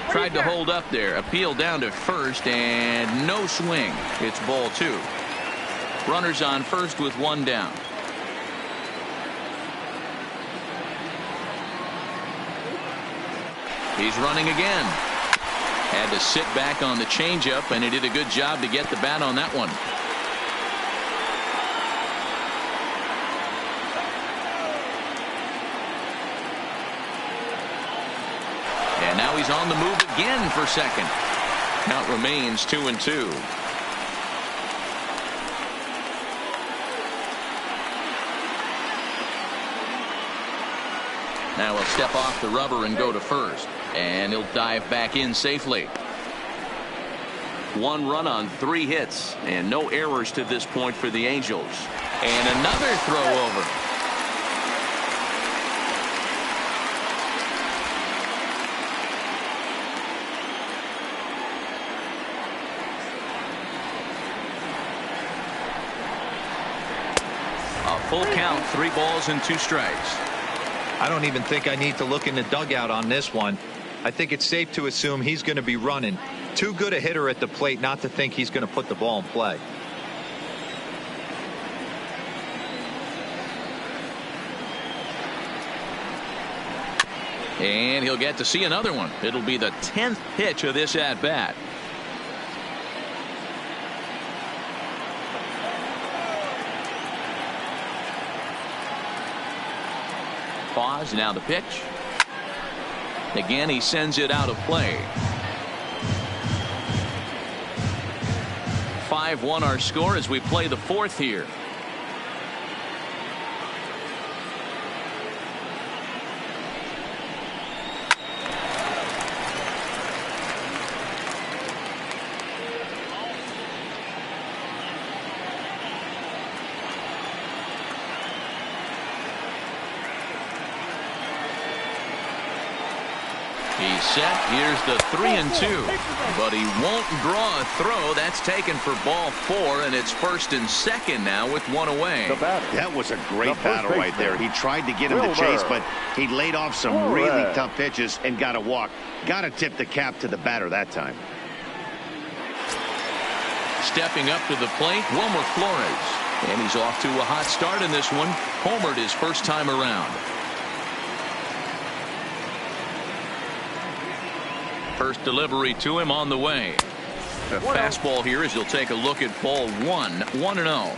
Tried to hold up there. Appeal down to first and no swing. It's ball 2. Runners on first with one down. He's running again. Had to sit back on the changeup, and he did a good job to get the bat on that one. And now he's on the move again for second. Count remains 2-2. Now he'll step off the rubber and go to first. And he'll dive back in safely. 1 run on 3 hits. And no errors to this point for the Angels. And another throw over. A full count, 3 balls and 2 strikes. I don't even think I need to look in the dugout on this one. I think it's safe to assume he's going to be running. Too good a hitter at the plate not to think he's going to put the ball in play. And he'll get to see another one. It'll be the 10th pitch of this at-bat. Pause, now the pitch. Again, he sends it out of play. 5-1 our score as we play the 4th here. He's set. Here's the 3-2. But he won't draw a throw. That's taken for ball 4, and it's first and second now with 1 away. That was a great battle right there. He tried to get him to chase, but he laid off some really tough pitches and got a walk. Got to tip the cap to the batter that time. Stepping up to the plate, Wilmer Flores. And he's off to a hot start in this one. Homered his first time around. First delivery to him on the way. A fastball here as you'll take a look at ball 1-0.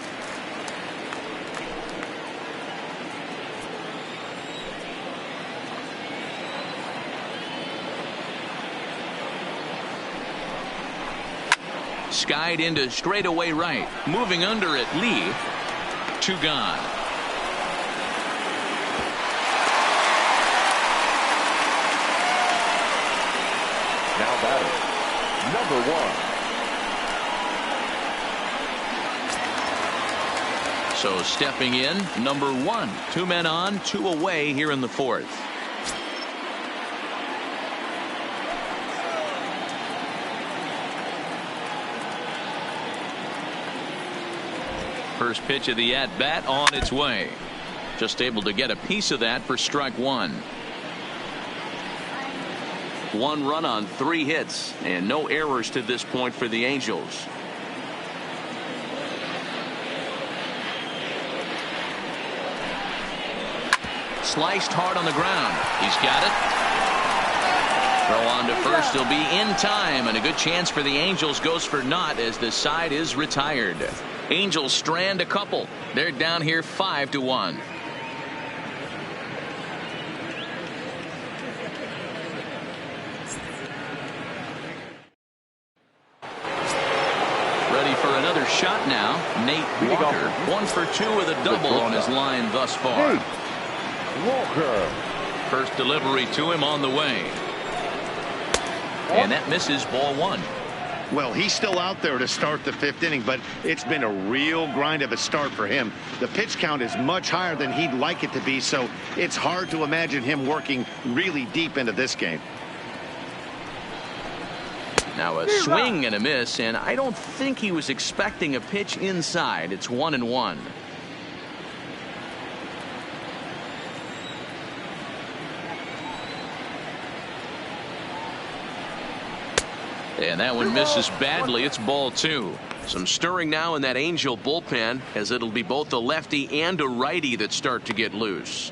Skied into straightaway right. Moving under it, Lee. 2 gone. Now batting, number 1. So stepping in, number 1. 2 men on, 2 away here in the 4th. First pitch of the at-bat on its way. Just able to get a piece of that for strike 1. 1 run on 3 hits and no errors to this point for the Angels. Sliced hard on the ground. He's got it. Throw on to first. He'll be in time, and a good chance for the Angels goes for naught as the side is retired. Angels strand a couple. They're down here 5-1. Ready for another shot now. Nate Walker, 1 for 2 with a double on his line thus far. Nate Walker. First delivery to him on the way. And that misses ball 1. Well, he's still out there to start the 5th inning, but it's been a real grind of a start for him. The pitch count is much higher than he'd like it to be, so it's hard to imagine him working really deep into this game. Now a swing and a miss, and I don't think he was expecting a pitch inside. It's 1-1. And that one misses badly. It's ball 2. Some stirring now in that Angel bullpen, as it'll be both a lefty and a righty that start to get loose.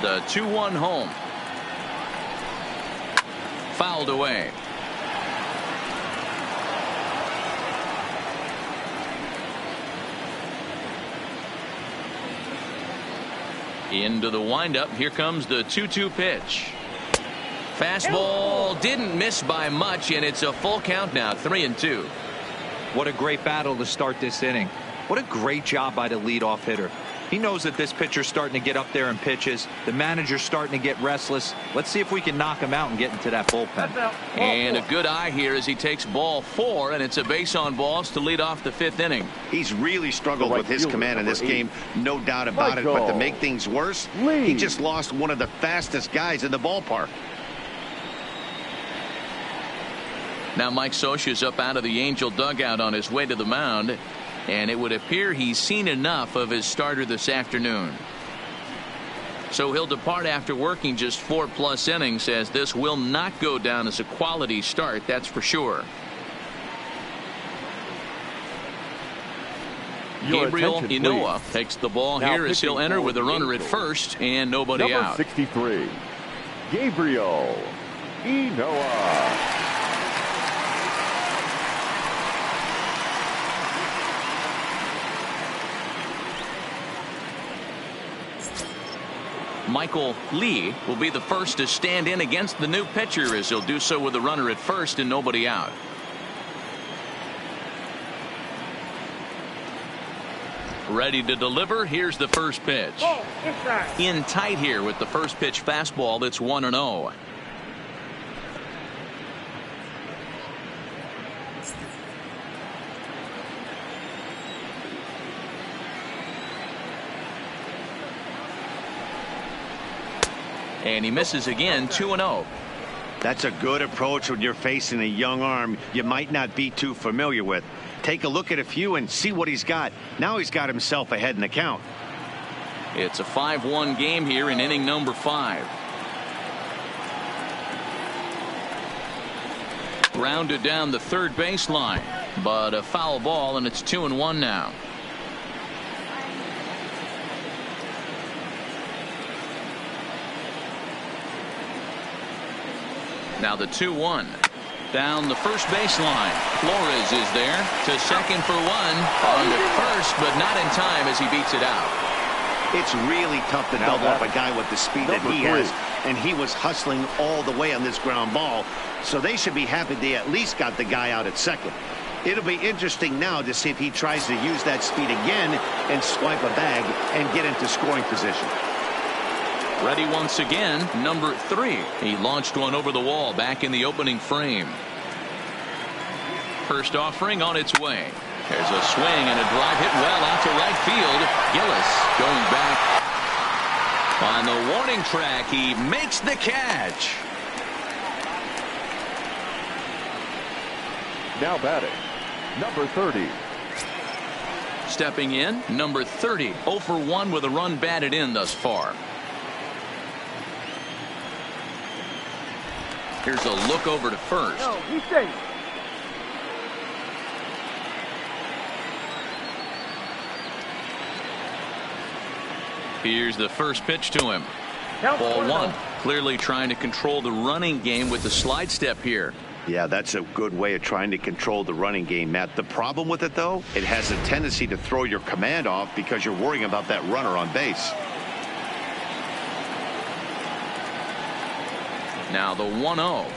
The 2-1 home. Fouled away. Into the windup. Here comes the 2-2 pitch. Fastball didn't miss by much, and it's a full count now, 3-2. What a great battle to start this inning. What a great job by the leadoff hitter. He knows that this pitcher's starting to get up there in pitches. The manager's starting to get restless. Let's see if we can knock him out and get into that bullpen. And a good eye here as he takes ball 4, and it's a base on balls to lead off the 5th inning. He's really struggled with his command in this game, no doubt about it. But to make things worse, he just lost one of the fastest guys in the ballpark. Now Mike Scioscia's up out of the Angel dugout on his way to the mound, and it would appear he's seen enough of his starter this afternoon. So he'll depart after working just 4+ innings, as this will not go down as a quality start, that's for sure. Gabriel Inoa takes the ball here as he'll enter with a runner at first and nobody out. Number 63, Gabriel Inoa. Michael Lee will be the first to stand in against the new pitcher, as he'll do so with a runner at first and nobody out. Ready to deliver. Here's the first pitch. In tight here with the first pitch fastball. That's 1-0. And he misses again, 2-0. That's a good approach when you're facing a young arm you might not be too familiar with. Take a look at a few and see what he's got. Now he's got himself ahead in the count. It's a 5-1 game here in inning number 5. Grounded down the third baseline, but a foul ball, and it's 2-1 now. Now the 2-1. Down the first baseline. Flores is there to second for one. On to first, but not in time as he beats it out. It's really tough to double up a guy with the speed that he has, and he was hustling all the way on this ground ball, so they should be happy they at least got the guy out at second. It'll be interesting now to see if he tries to use that speed again and swipe a bag and get into scoring position. Ready once again, number 3. He launched one over the wall back in the opening frame. First offering on its way. There's a swing and a drive hit well out to right field. Gillis going back on the warning track. He makes the catch. Now batting, number 30. Stepping in, number 30. 0 for 1 with a run batted in thus far. Here's a look over to first. No, he's safe. Here's the first pitch to him. Ball 1. Clearly trying to control the running game with the slide step here. Yeah, that's a good way of trying to control the running game, Matt. The problem with it, though, it has a tendency to throw your command off because you're worrying about that runner on base. Now the 1-0.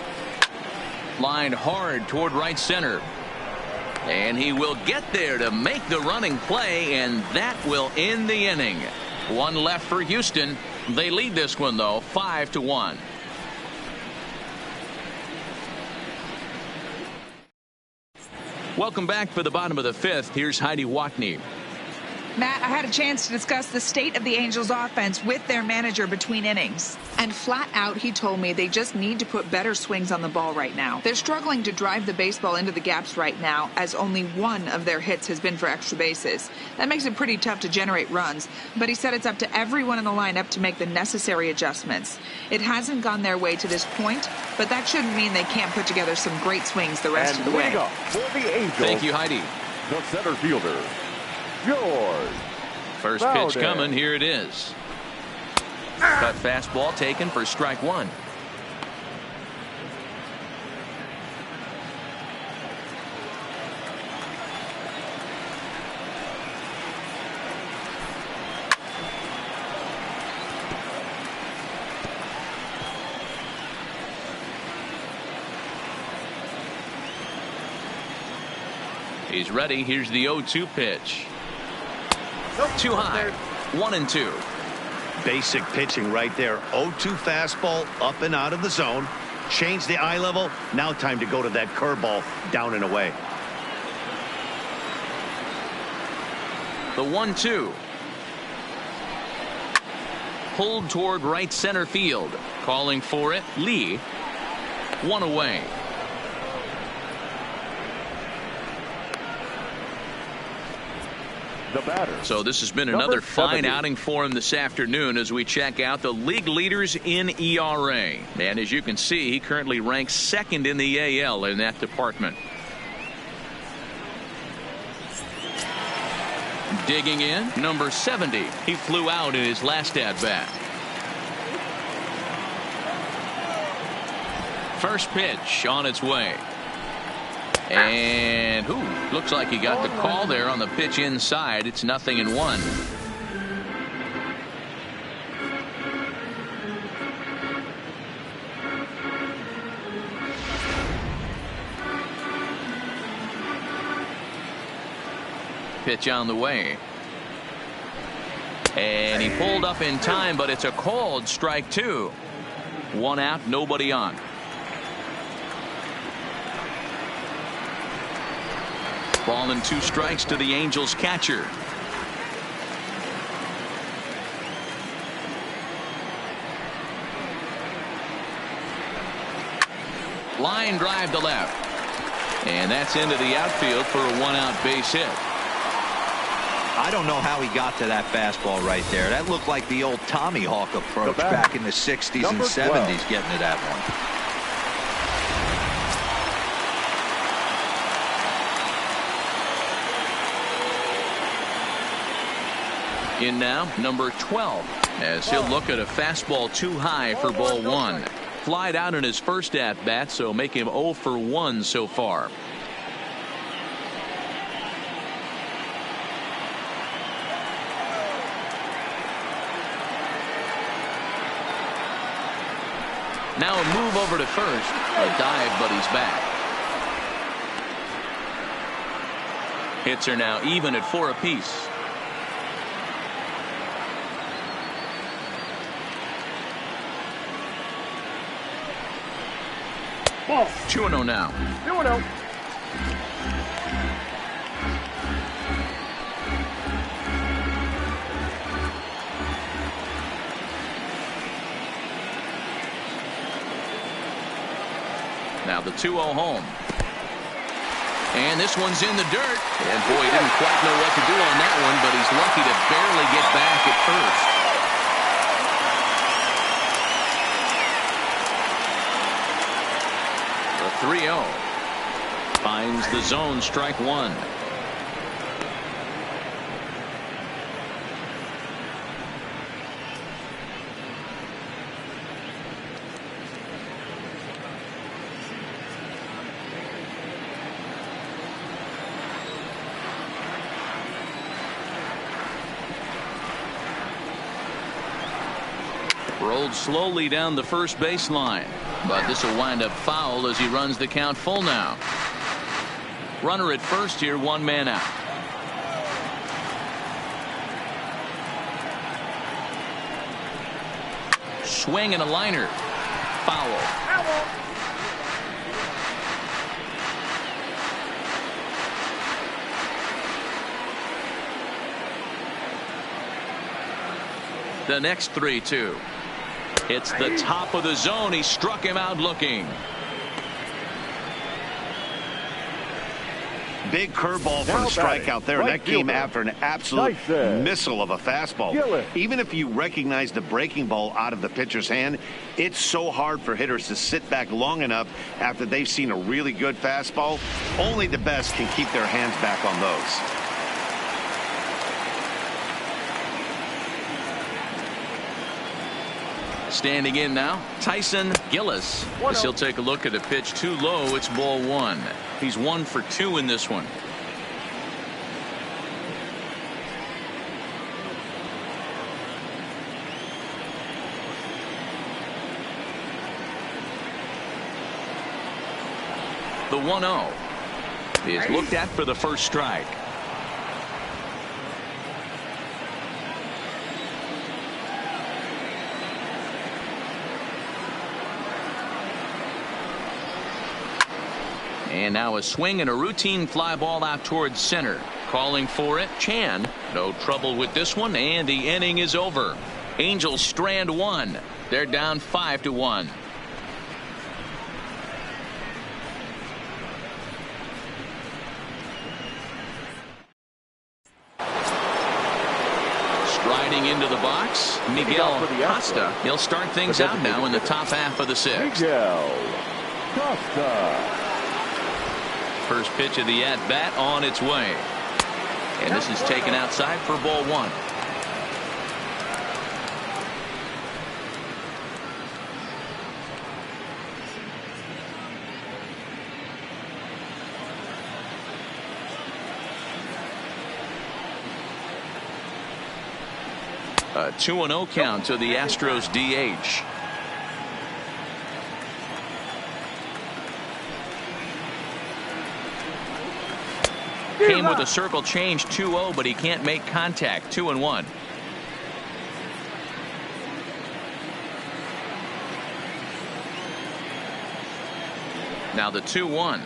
Lined hard toward right center. And he will get there to make the running play, and that will end the inning. One left for Houston. They lead this one, though, 5-1. Welcome back for the bottom of the 5th. Here's Heidi Wackney. Matt, I had a chance to discuss the state of the Angels offense with their manager between innings. And flat out, he told me they just need to put better swings on the ball right now. They're struggling to drive the baseball into the gaps right now, as only one of their hits has been for extra bases. That makes it pretty tough to generate runs, but he said it's up to everyone in the lineup to make the necessary adjustments. It hasn't gone their way to this point, but that shouldn't mean they can't put together some great swings the rest of the way. For the Angels, Thank you, Heidi. the center fielder, George. First pitch coming. Here it is. Cut fastball taken for strike 1. He's ready. Here's the 0-2 pitch. Too high. 1-2. Basic pitching right there. 0-2 fastball up and out of the zone. Change the eye level. Now time to go to that curveball down and away. The 1-2. Pulled toward right center field. Calling for it, Lee. One away. The batter. So this has been another fine outing for him this afternoon as we check out the league leaders in ERA. And as you can see, he currently ranks 2nd in the AL in that department. Digging in, number 70. He flew out in his last at-bat. First pitch on its way. And looks like he got the call there on the pitch inside. It's 0-1. Pitch on the way. And he pulled up in time, but it's a called strike 2. 1 out, nobody on. Ball and 2 strikes to the Angels catcher. Line drive to left. And that's into the outfield for a 1-out base hit. I don't know how he got to that fastball right there. That looked like the old Tommy Hawk approach back in the 60s and 70s, getting to that one. In now, number 12, as he'll look at a fastball too high for ball 1. Flied out in his first at bat, so make him 0 for 1 so far. Now a move over to first. A dive, but he's back. Hits are now even at 4 apiece. Ball. 2-0 now. 2-0. Now the 2-0 home. And this one's in the dirt. And boy, he didn't quite know what to do on that one, but he's lucky to barely get back at first. The 3-0 finds the zone, strike 1. Rolled slowly down the first baseline, but this will wind up foul as he runs the count full now. Runner at first here, 1 man out. Swing and a liner. Foul. The next 3-2. It's the top of the zone. He struck him out looking. Big curveball for the strikeout there. That came after an absolute missile of a fastball. Even if you recognize the breaking ball out of the pitcher's hand, it's so hard for hitters to sit back long enough after they've seen a really good fastball. Only the best can keep their hands back on those. Standing in now, Tyson Gillis. As he'll take a look at a pitch too low. It's ball 1. He's 1 for 2 in this one. The 1-0 is looked at for the first strike. And now a swing and a routine fly ball out towards center. Calling for it, Chan. No trouble with this one, and the inning is over. Angels strand 1. They're down 5-1. Striding into the box, Miguel Costa. He'll start things out now in the top half of the 6th. Miguel Costa. First pitch of the at-bat on its way. And this is taken outside for ball 1. A 2-0 count to the Astros DH. Came with a circle change, 2-0, but he can't make contact. 2-1. Now the 2-1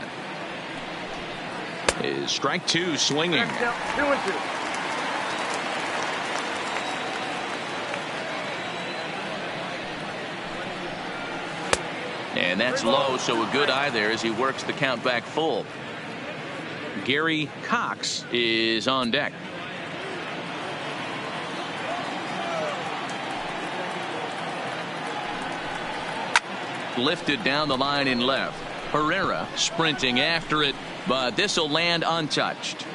is strike 2, swinging. 2-2. And that's low, so a good eye there as he works the count back full. Gary Cox is on deck. Lifted down the line in left. Herrera sprinting after it, but this will land untouched.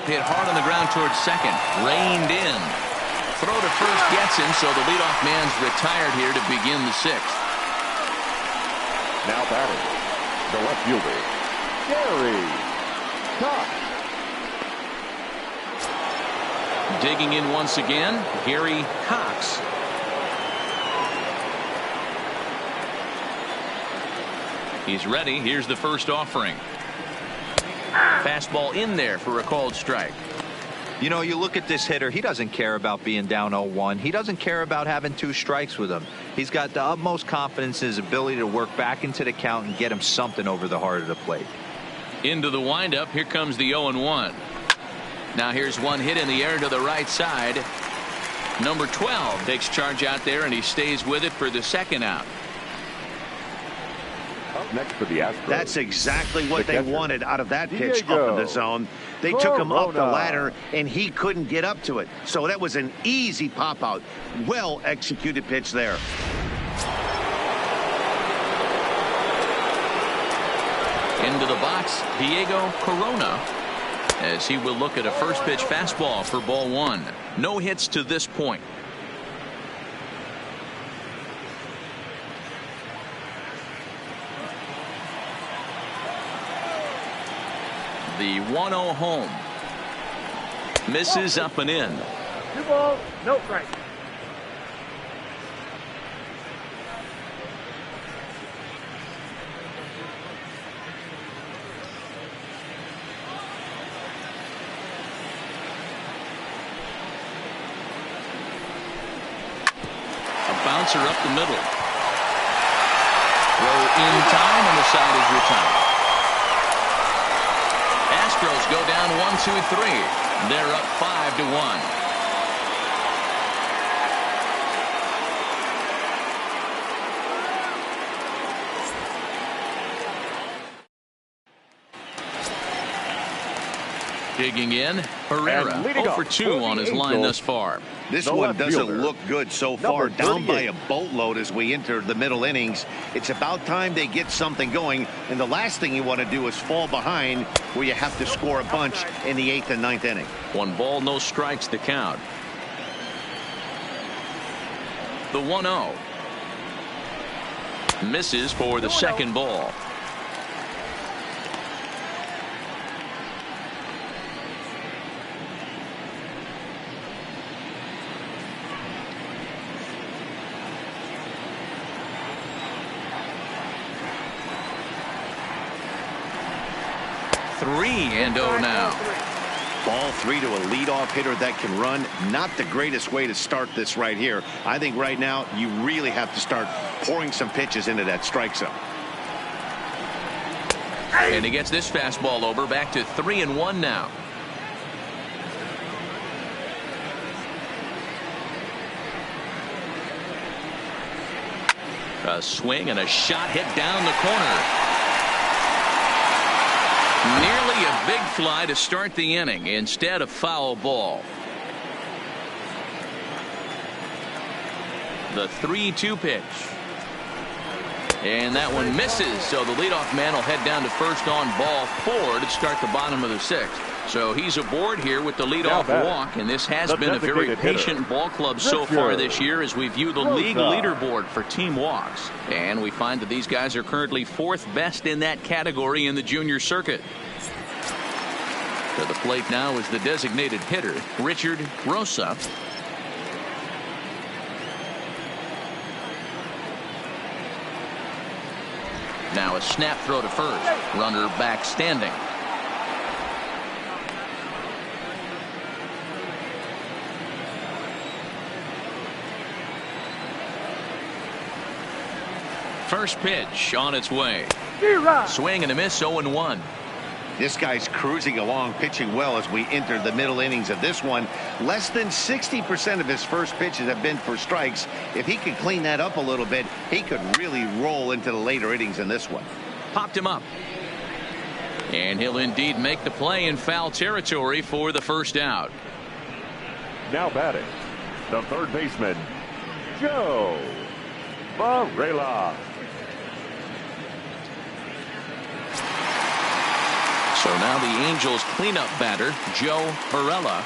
hit hard on the ground towards second. Reined in. Throw to first gets him, so the leadoff man's retired here to begin the sixth. Now batting, the left fielder, Gary Cox. Digging in once again, Gary Cox. He's ready. Here's the first offering. Fastball in there for a called strike. You know, you look at this hitter, he doesn't care about being down 0-1. He doesn't care about having 2 strikes with him. He's got the utmost confidence in his ability to work back into the count and get him something over the heart of the plate. Into the windup. Here comes the 0-1. Now here's one hit in the air to the right side. Number 12 takes charge out there, and he stays with it for the second out. Up next for the Astros. That's exactly what they wanted out of that pitch Diego up in the zone. They took him up the ladder, and he couldn't get up to it. So that was an easy pop-out. Well-executed pitch there. Into the box, Diego Corona, as he will look at a first pitch fastball for ball 1. No hits to this point. The 1-0 home. Misses up and in. 2 balls, no strike. Bouncer up the middle. Throw in time, and the side is retired. Astros go down 1-2-3. They're up 5-1. Digging in, Herrera 0-for-2 on his line thus far. This one doesn't look good so far. Down by a boatload as we enter the middle innings. It's about time they get something going, and the last thing you want to do is fall behind where you have to score a bunch in the 8th and 9th inning. 1 ball, no strikes to count. The 1-0 misses for the second ball. And 0 now. Ball 3 to a leadoff hitter that can run. Not the greatest way to start this right here. I think right now you really have to start pouring some pitches into that strike zone. And he gets this fastball over. Back to 3-1 now. A swing and a shot hit down the corner. Nearly a big fly to start the inning. Instead, a foul ball. The 3-2 pitch. And that one misses. So the leadoff man will head down to first on ball 4 to start the bottom of the 6th. So he's aboard here with the leadoff walk. And this has been a very patient ball club so far this year as we view the league leaderboard for team walks. And we find that these guys are currently 4th best in that category in the junior circuit. To the plate now is the designated hitter, Richard Rosa. Now a snap throw to first. Runner back standing. First pitch on its way. Swing and a miss, 0-1. This guy's cruising along, pitching well as we enter the middle innings of this one. Less than 60% of his first pitches have been for strikes. If he could clean that up a little bit, he could really roll into the later innings in this one. Popped him up. And he'll indeed make the play in foul territory for the first out. Now batting, the third baseman, Joe Varela. So now the Angels cleanup batter, Joe Pirella.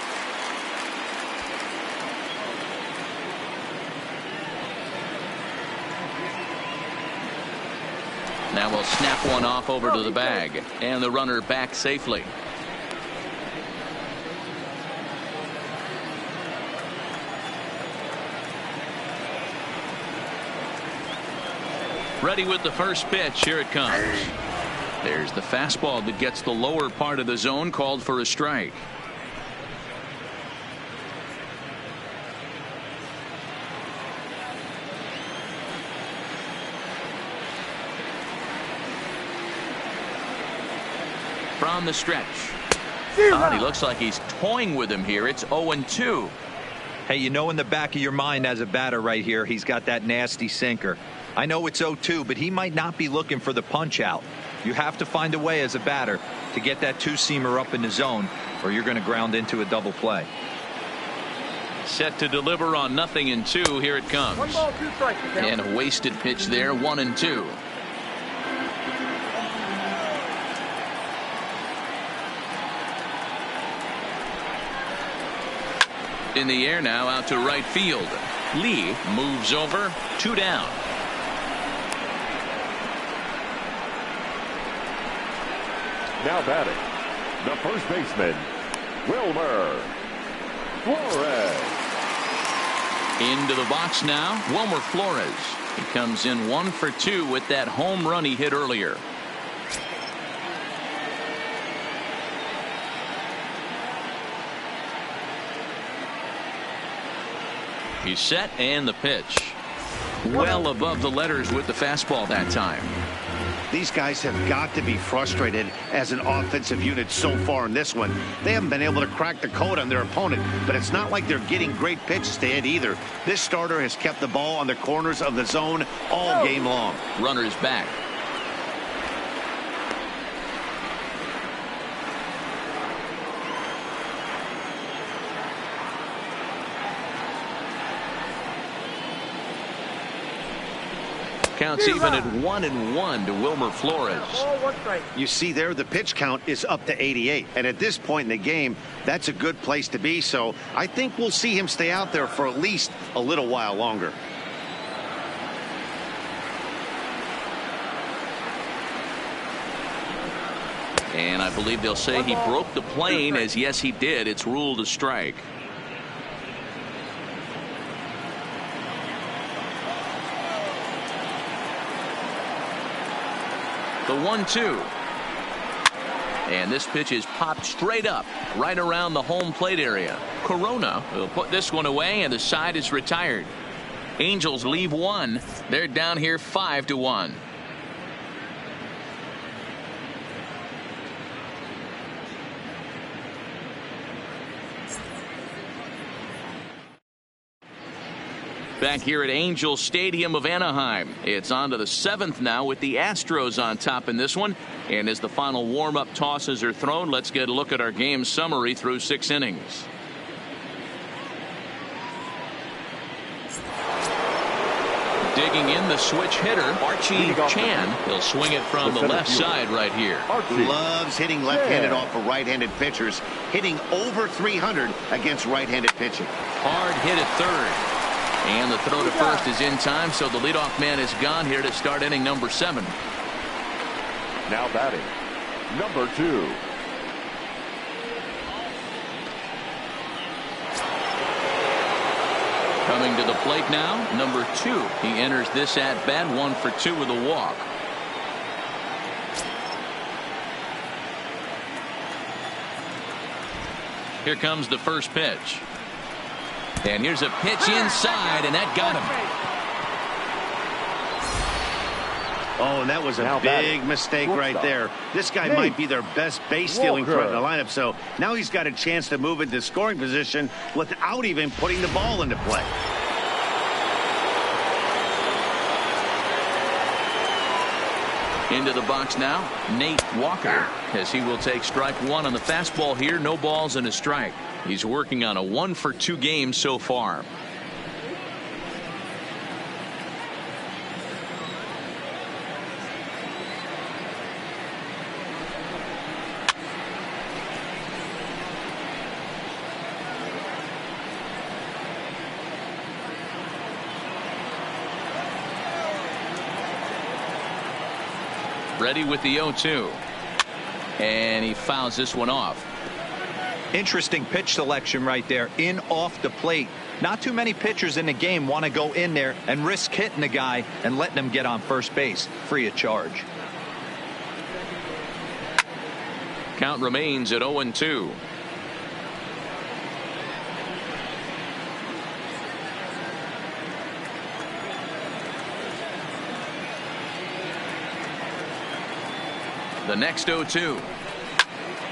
Now we'll snap one off over to the bag, and the runner back safely. Ready with the first pitch. Here it comes. There's the fastball that gets the lower part of the zone, called for a strike. From the stretch. Oh, he looks like he's toying with him here. It's 0-2. Hey, you know in the back of your mind as a batter right here, he's got that nasty sinker. I know it's 0-2, but he might not be looking for the punch out. You have to find a way as a batter to get that two-seamer up in the zone, or you're going to ground into a double play. Set to deliver on 0-2. Here it comes. 1 ball, 2 strikes. And a wasted pitch there, 1-2. In the air now, out to right field. Lee moves over, 2 down. Now batting, the first baseman, Wilmer Flores. Into the box now, Wilmer Flores. He comes in 1 for 2 with that home run he hit earlier. He's set, and the pitch. Well above the letters with the fastball that time. These guys have got to be frustrated as an offensive unit so far in this one. They haven't been able to crack the code on their opponent, but it's not like they're getting great pitches to hit either. This starter has kept the ball on the corners of the zone all game long. Runners back. Counts even at 1-1 to Wilmer Flores. You see there, the pitch count is up to 88. And at this point in the game, that's a good place to be. So I think we'll see him stay out there for at least a little while longer. And I believe they'll say he broke the plane, as yes, he did. It's ruled a strike. The 1-2. And this pitch is popped straight up right around the home plate area. Corona will put this one away, and the side is retired. Angels leave 1. They're down here 5-1. Back here at Angel Stadium of Anaheim, it's on to the 7th now with the Astros on top in this one. And as the final warm-up tosses are thrown, let's get a look at our game summary through 6 innings. Digging in, the switch hitter, Archie Chan. He'll swing it from the left side right here. Loves hitting left-handed off of right-handed pitchers, hitting over 300 against right-handed pitching. Hard hit at third. And the throw to first is in time, so the leadoff man is gone here to start inning number 7. Now batting, number 2. Coming to the plate now, number 2. He enters this at bat, 1 for 2 with a walk. Here comes the first pitch. And here's a pitch inside, and that got him. Oh, and that was a big mistake right there. This guy might be their best base stealing threat in the lineup, so now he's got a chance to move into scoring position without even putting the ball into play. Into the box now, Nate Walker, as he will take strike 1 on the fastball here. No balls and a strike. He's working on a 1 for 2 game so far. Ready with the 0-2. And he fouls this one off. Interesting pitch selection right there. In off the plate. Not too many pitchers in the game want to go in there and risk hitting the guy and letting him get on first base free of charge. Count remains at 0-2. The next 0-2.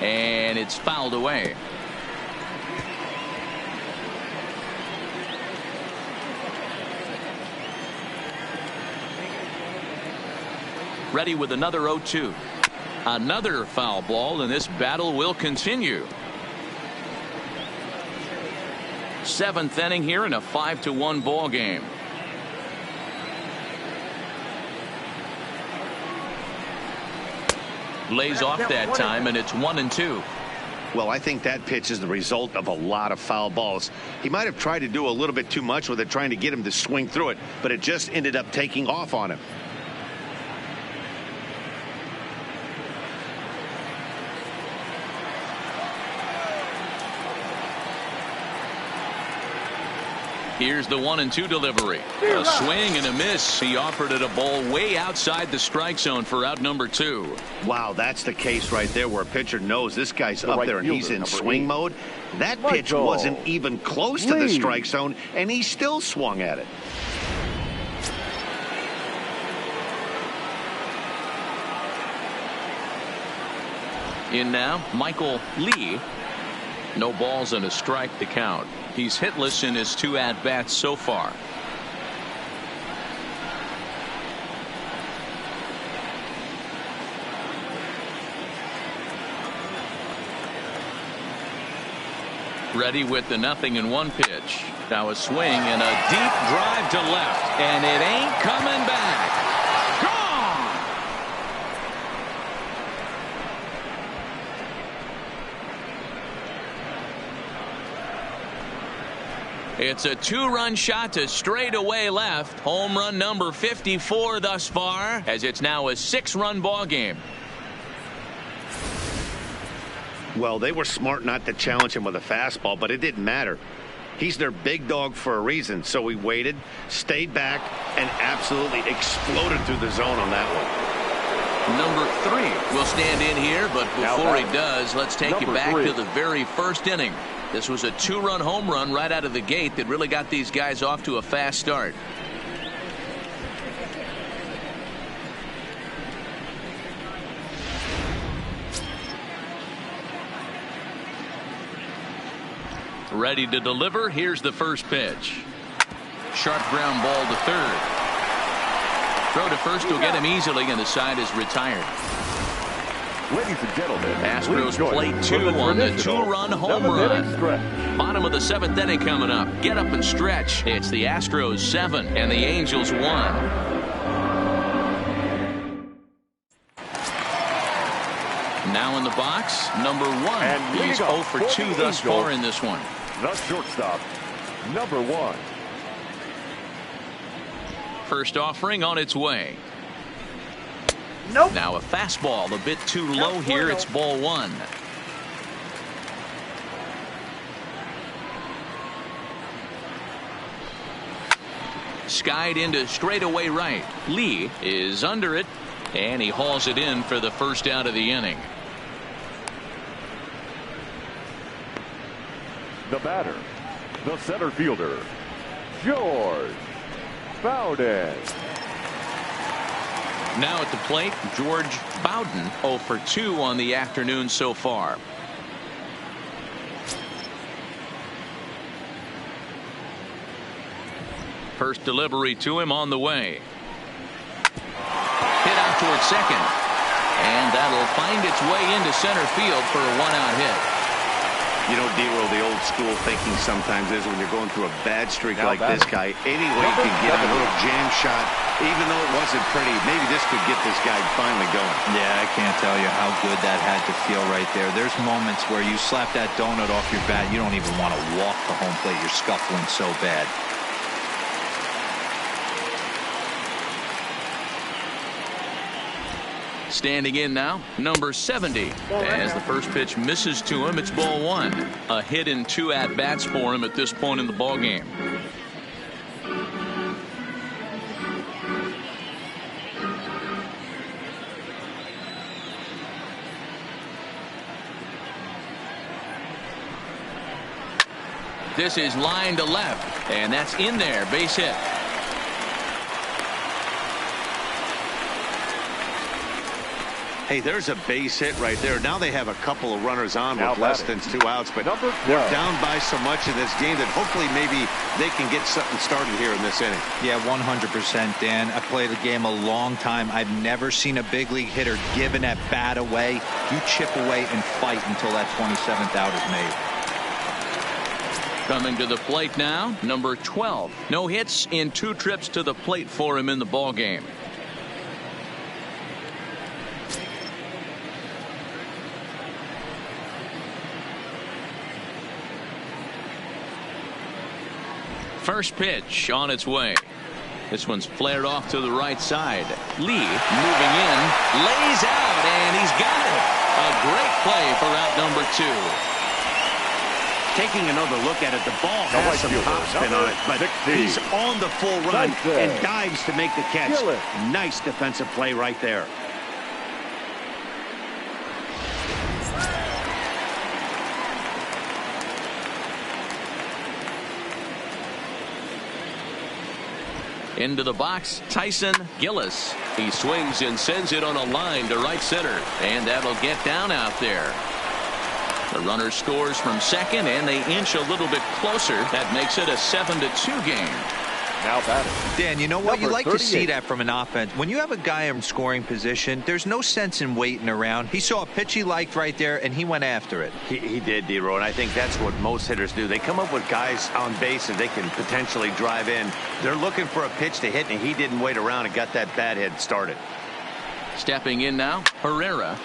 And it's fouled away. Ready with another 0-2. Another foul ball, and this battle will continue. 7th inning here in a 5-1 ball game. Lays off that time, and it's 1-2. Well, I think that pitch is the result of a lot of foul balls. He might have tried to do a little bit too much with it, trying to get him to swing through it, but it just ended up taking off on him. Here's the 1-2 delivery. A swing and a miss. He offered it a ball way outside the strike zone for out number 2. Wow, that's the case right there where a pitcher knows this guy's up there and he's in swing mode. That pitch wasn't even close to the strike zone, and he still swung at it. In now, Michael Lee. No balls and a strike to count. He's hitless in his 2 at-bats so far. Ready with the 0-1 pitch. Now a swing and a deep drive to left, and it ain't coming back. It's a 2-run shot to straightaway left. Home run number 54 thus far, as it's now a 6-run ball game. Well, they were smart not to challenge him with a fastball, but it didn't matter. He's their big dog for a reason, so he waited, stayed back, and absolutely exploded through the zone on that one. Number 3 will stand in here, but before he does, let's take you back to the very first inning. This was a 2-run home run right out of the gate that really got these guys off to a fast start. Ready to deliver. Here's the first pitch. Sharp ground ball to third. Throw to first will get him easily, and the side is retired. Ladies and gentlemen, Astros play 2 on the 2-run home run. Bottom of the 7th inning coming up. Get up and stretch. It's the Astros 7 and the Angels 1. Now in the box, number 1. He's 0 for 2 thus far in this one. The shortstop, number 1. First offering on its way. Nope. Now a fastball a bit too low here. It's ball 1. Skied into straightaway right. Lee is under it, and he hauls it in for the first out of the inning. The batter, the center fielder, George Bowden. Now at the plate, George Bowden 0 for 2 on the afternoon so far. First delivery to him on the way. Hit out towards second. And that'll find its way into center field for a 1-out hit. You know, D-Roll, the old school thinking sometimes is when you're going through a bad streak like this guy, any way you can get a little jam shot, even though it wasn't pretty, maybe this could get this guy finally going. Yeah, I can't tell you how good that had to feel right there. There's moments where you slap that donut off your bat, you don't even want to walk to home plate. You're scuffling so bad. Standing in now, number 70. As the first pitch misses to him, it's ball 1. A hit and 2 at-bats for him at this point in the ballgame. This is line to left, and that's in there. Base hit. Hey, there's a base hit right there. Now they have a couple of runners on with less than 2 outs, but they're down by so much in this game that hopefully maybe they can get something started here in this inning. Yeah, 100%, Dan. I played the game a long time. I've never seen a big league hitter give an at bat away. You chip away and fight until that 27th out is made. Coming to the plate now, number 12. No hits in 2 trips to the plate for him in the ballgame. First pitch on its way. This one's flared off to the right side. Lee moving in, lays out, and he's got it. A great play for out number 2. Taking another look at it, the ball has some topspin on it, but he's on the full run and dives to make the catch. Nice defensive play right there. Into the box, Tyson Gillis. He swings and sends it on a line to right center, and that'll get down out there. The runner scores from second, and they inch a little bit closer. That makes it a 7-2 game. Now batting. Dan, you know what? You like to see that from an offense. When you have a guy in scoring position, there's no sense in waiting around. He saw a pitch he liked right there, and he went after it. He did, D-Row, and I think that's what most hitters do. They come up with guys on base that they can potentially drive in. They're looking for a pitch to hit, and he didn't wait around and got that bat hit started. Stepping in now, Herrera.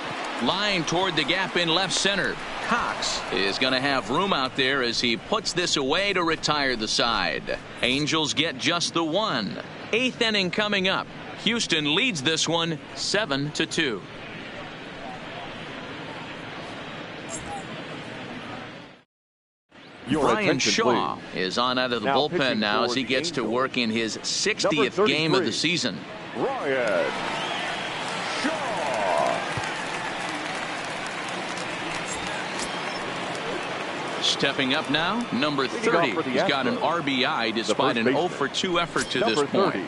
Line toward the gap in left center. Cox is going to have room out there as he puts this away to retire the side. Angels get just the 1. 8th inning coming up. Houston leads this one 7-2. Brian Shaw is on out of the bullpen now as he gets to work in his 60th game of the season. Brian Shaw. Stepping up now, number 30. He's got an RBI despite an 0-for-2 effort to this point.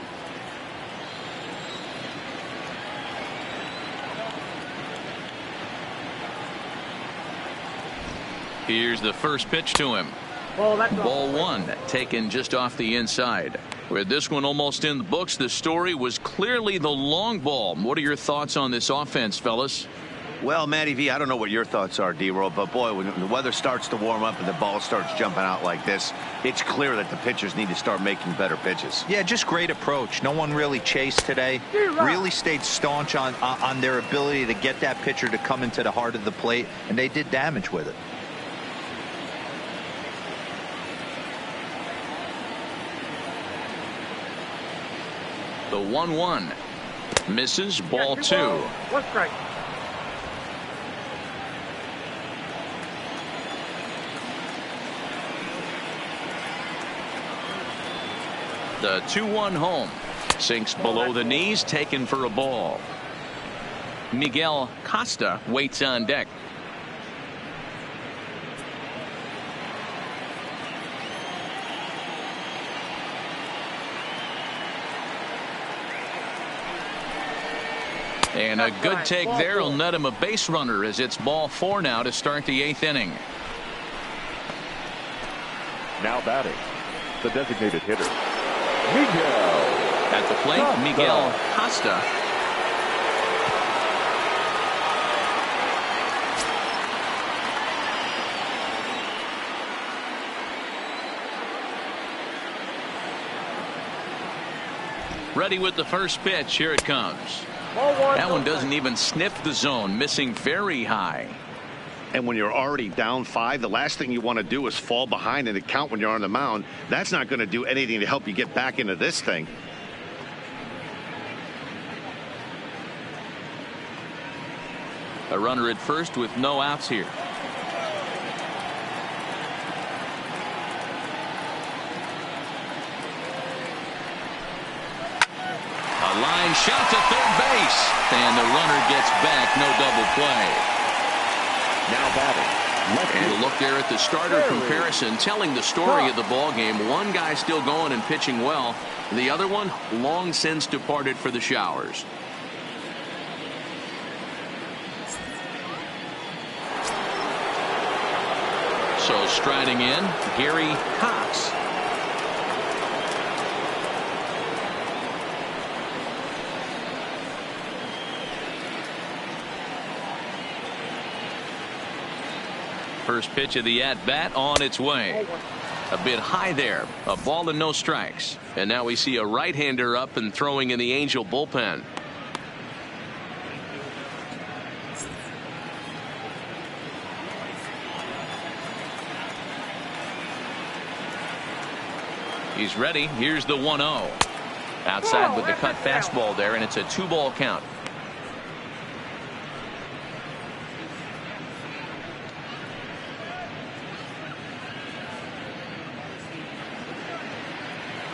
Here's the first pitch to him. Ball 1, taken just off the inside. With this one almost in the books, the story was clearly the long ball. What are your thoughts on this offense, fellas? Well, Matty V, I don't know what your thoughts are, D-Roll, but boy, when the weather starts to warm up and the ball starts jumping out like this, it's clear that the pitchers need to start making better pitches. Yeah, just great approach. No one really chased today. Really stayed staunch on their ability to get that pitcher to come into the heart of the plate, and they did damage with it. The 1-1 misses. Ball 2. What's strike? The 2-1 home. Sinks below the knees, taken for a ball. Miguel Costa waits on deck. And a good take there will net him a base runner as it's ball 4 now to start the 8th inning. Now batting, the designated hitter, Miguel. At the plate, Miguel Costa. Ready with the first pitch. Here it comes. That one doesn't even sniff the zone, missing very high. And when you're already down 5, the last thing you want to do is fall behind in the count when you're on the mound. That's not going to do anything to help you get back into this thing. A runner at first with no outs here. A line shot to third base, and the runner gets back. No double play. Now batting. And a look there at the starter comparison, telling the story of the ball game. One guy still going and pitching well. The other one long since departed for the showers. So striding in, Gary Cox. First pitch of the at-bat on its way. A bit high there. A ball and no strikes. And now we see a right-hander up and throwing in the Angel bullpen. He's ready. Here's the 1-0. Outside with the cut fastball there, and it's a 2-ball count.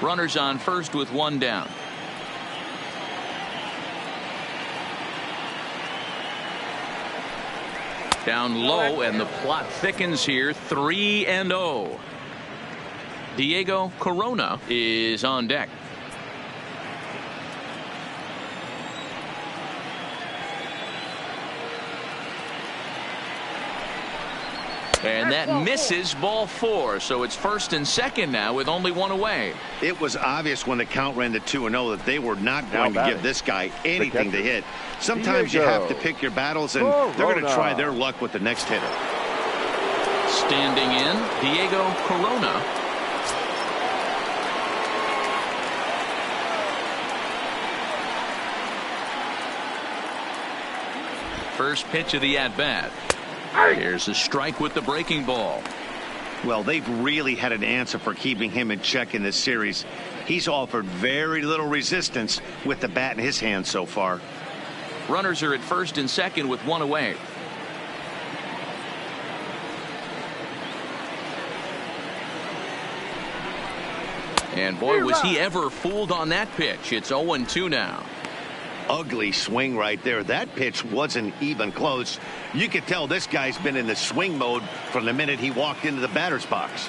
Runners on first with one down. Down low, and the plot thickens here. 3-0. Diego Corona is on deck. And that misses, ball 4. So it's first and second now with only one away. It was obvious when the count ran to 2-0 that they were not going to give this guy anything to hit. Sometimes you have to pick your battles, and they're going to try their luck with the next hitter. Standing in, Diego Corona. First pitch of the at-bat. Here's a strike with the breaking ball. Well, they've really had an answer for keeping him in check in this series. He's offered very little resistance with the bat in his hand so far. Runners are at first and second with one away. And boy, was he ever fooled on that pitch. It's 0-2 now. Ugly swing right there. That pitch wasn't even close. You could tell this guy's been in the swing mode from the minute he walked into the batter's box.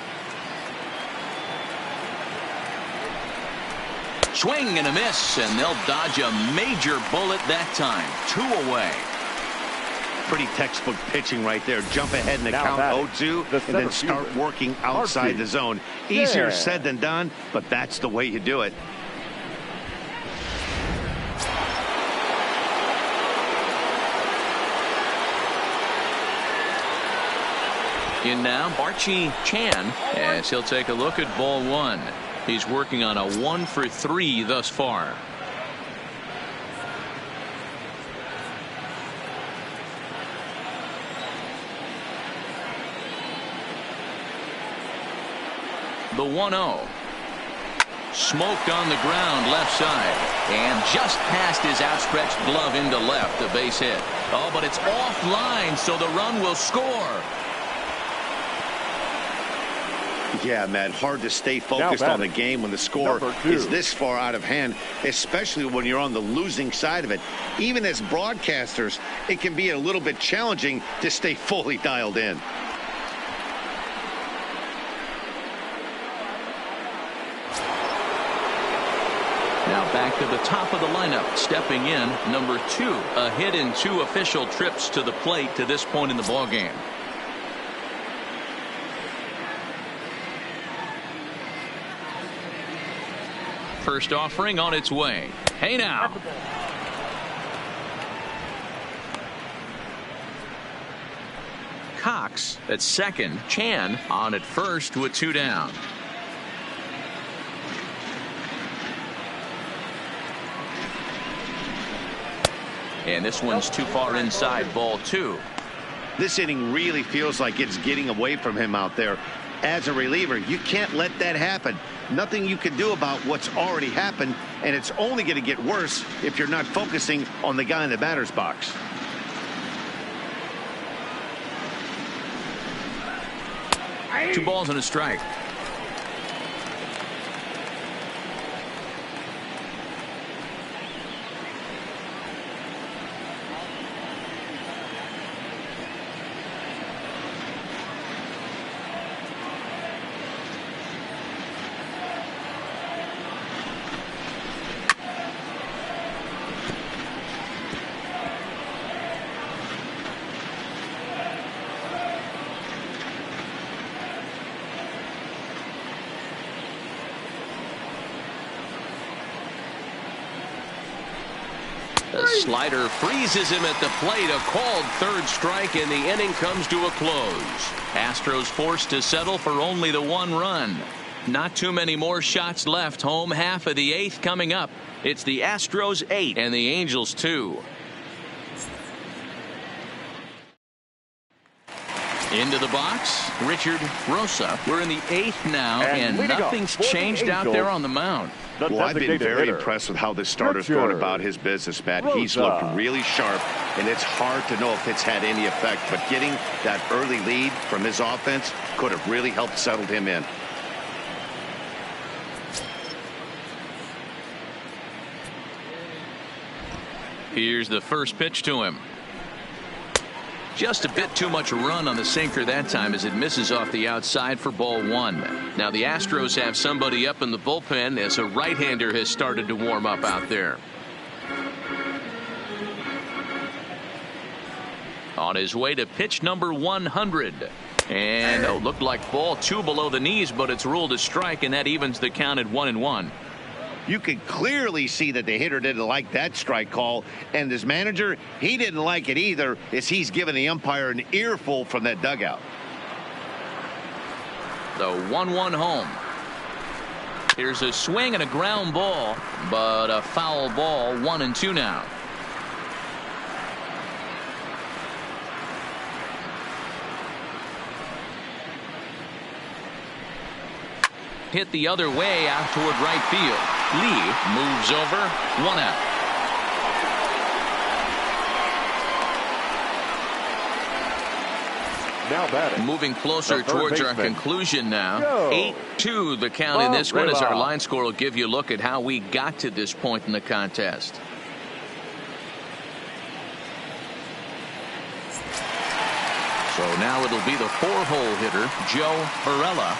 Swing and a miss, and they'll dodge a major bullet that time. 2 away. Pretty textbook pitching right there. Jump ahead in the count 0-2 and then start working outside the zone. Easier said than done, but that's the way you do it. In now, Barchi Chan, as he'll take a look at ball 1. He's working on a 1-for-3 thus far. The 1-0. Smoked on the ground left side, and just past his outstretched glove into left, a base hit. Oh, but it's offline, so the run will score. Yeah, Matt, hard to stay focused on the game when the score is this far out of hand, especially when you're on the losing side of it. Even as broadcasters, it can be a little bit challenging to stay fully dialed in. Now back to the top of the lineup, stepping in, number 2, a hit in 2 official trips to the plate to this point in the ballgame. First offering on its way. Hey now. Cox at second. Chan on at first with 2 down. And this one's too far inside, ball 2. This inning really feels like it's getting away from him out there. As a reliever, you can't let that happen. Nothing you can do about what's already happened, and it's only going to get worse if you're not focusing on the guy in the batter's box. 2 balls and a strike. The slider freezes him at the plate. A called third strike, and the inning comes to a close. Astros forced to settle for only the 1 run. Not too many more shots left. Home half of the 8th coming up. It's the Astros 8 and the Angels 2. Into the box, Richard Rosa. We're in the 8th now, and nothing's changed out there on the mound. Well, I've been very impressed with how this starter's going about his business, Matt. He's looked really sharp, and it's hard to know if it's had any effect. But getting that early lead from his offense could have really helped settle him in. Here's the first pitch to him. Just a bit too much run on the sinker that time as it misses off the outside for ball 1. Now the Astros have somebody up in the bullpen as a right-hander has started to warm up out there. On his way to pitch number 100. And looked like ball 2 below the knees, but it's ruled a strike, and that evens the count at 1-1. You can clearly see that the hitter didn't like that strike call, and his manager, he didn't like it either, as he's giving the umpire an earful from that dugout. The 1-1 home. Here's a swing and a ground ball, but a foul ball. 1-2 now. Hit the other way out toward right field. Lee moves over. 1 out. Now batting. Moving closer towards our conclusion now. 8-2 the count in this one, as our line score will give you a look at how we got to this point in the contest. So now it'll be the 4-hole hitter, Joe Pirella.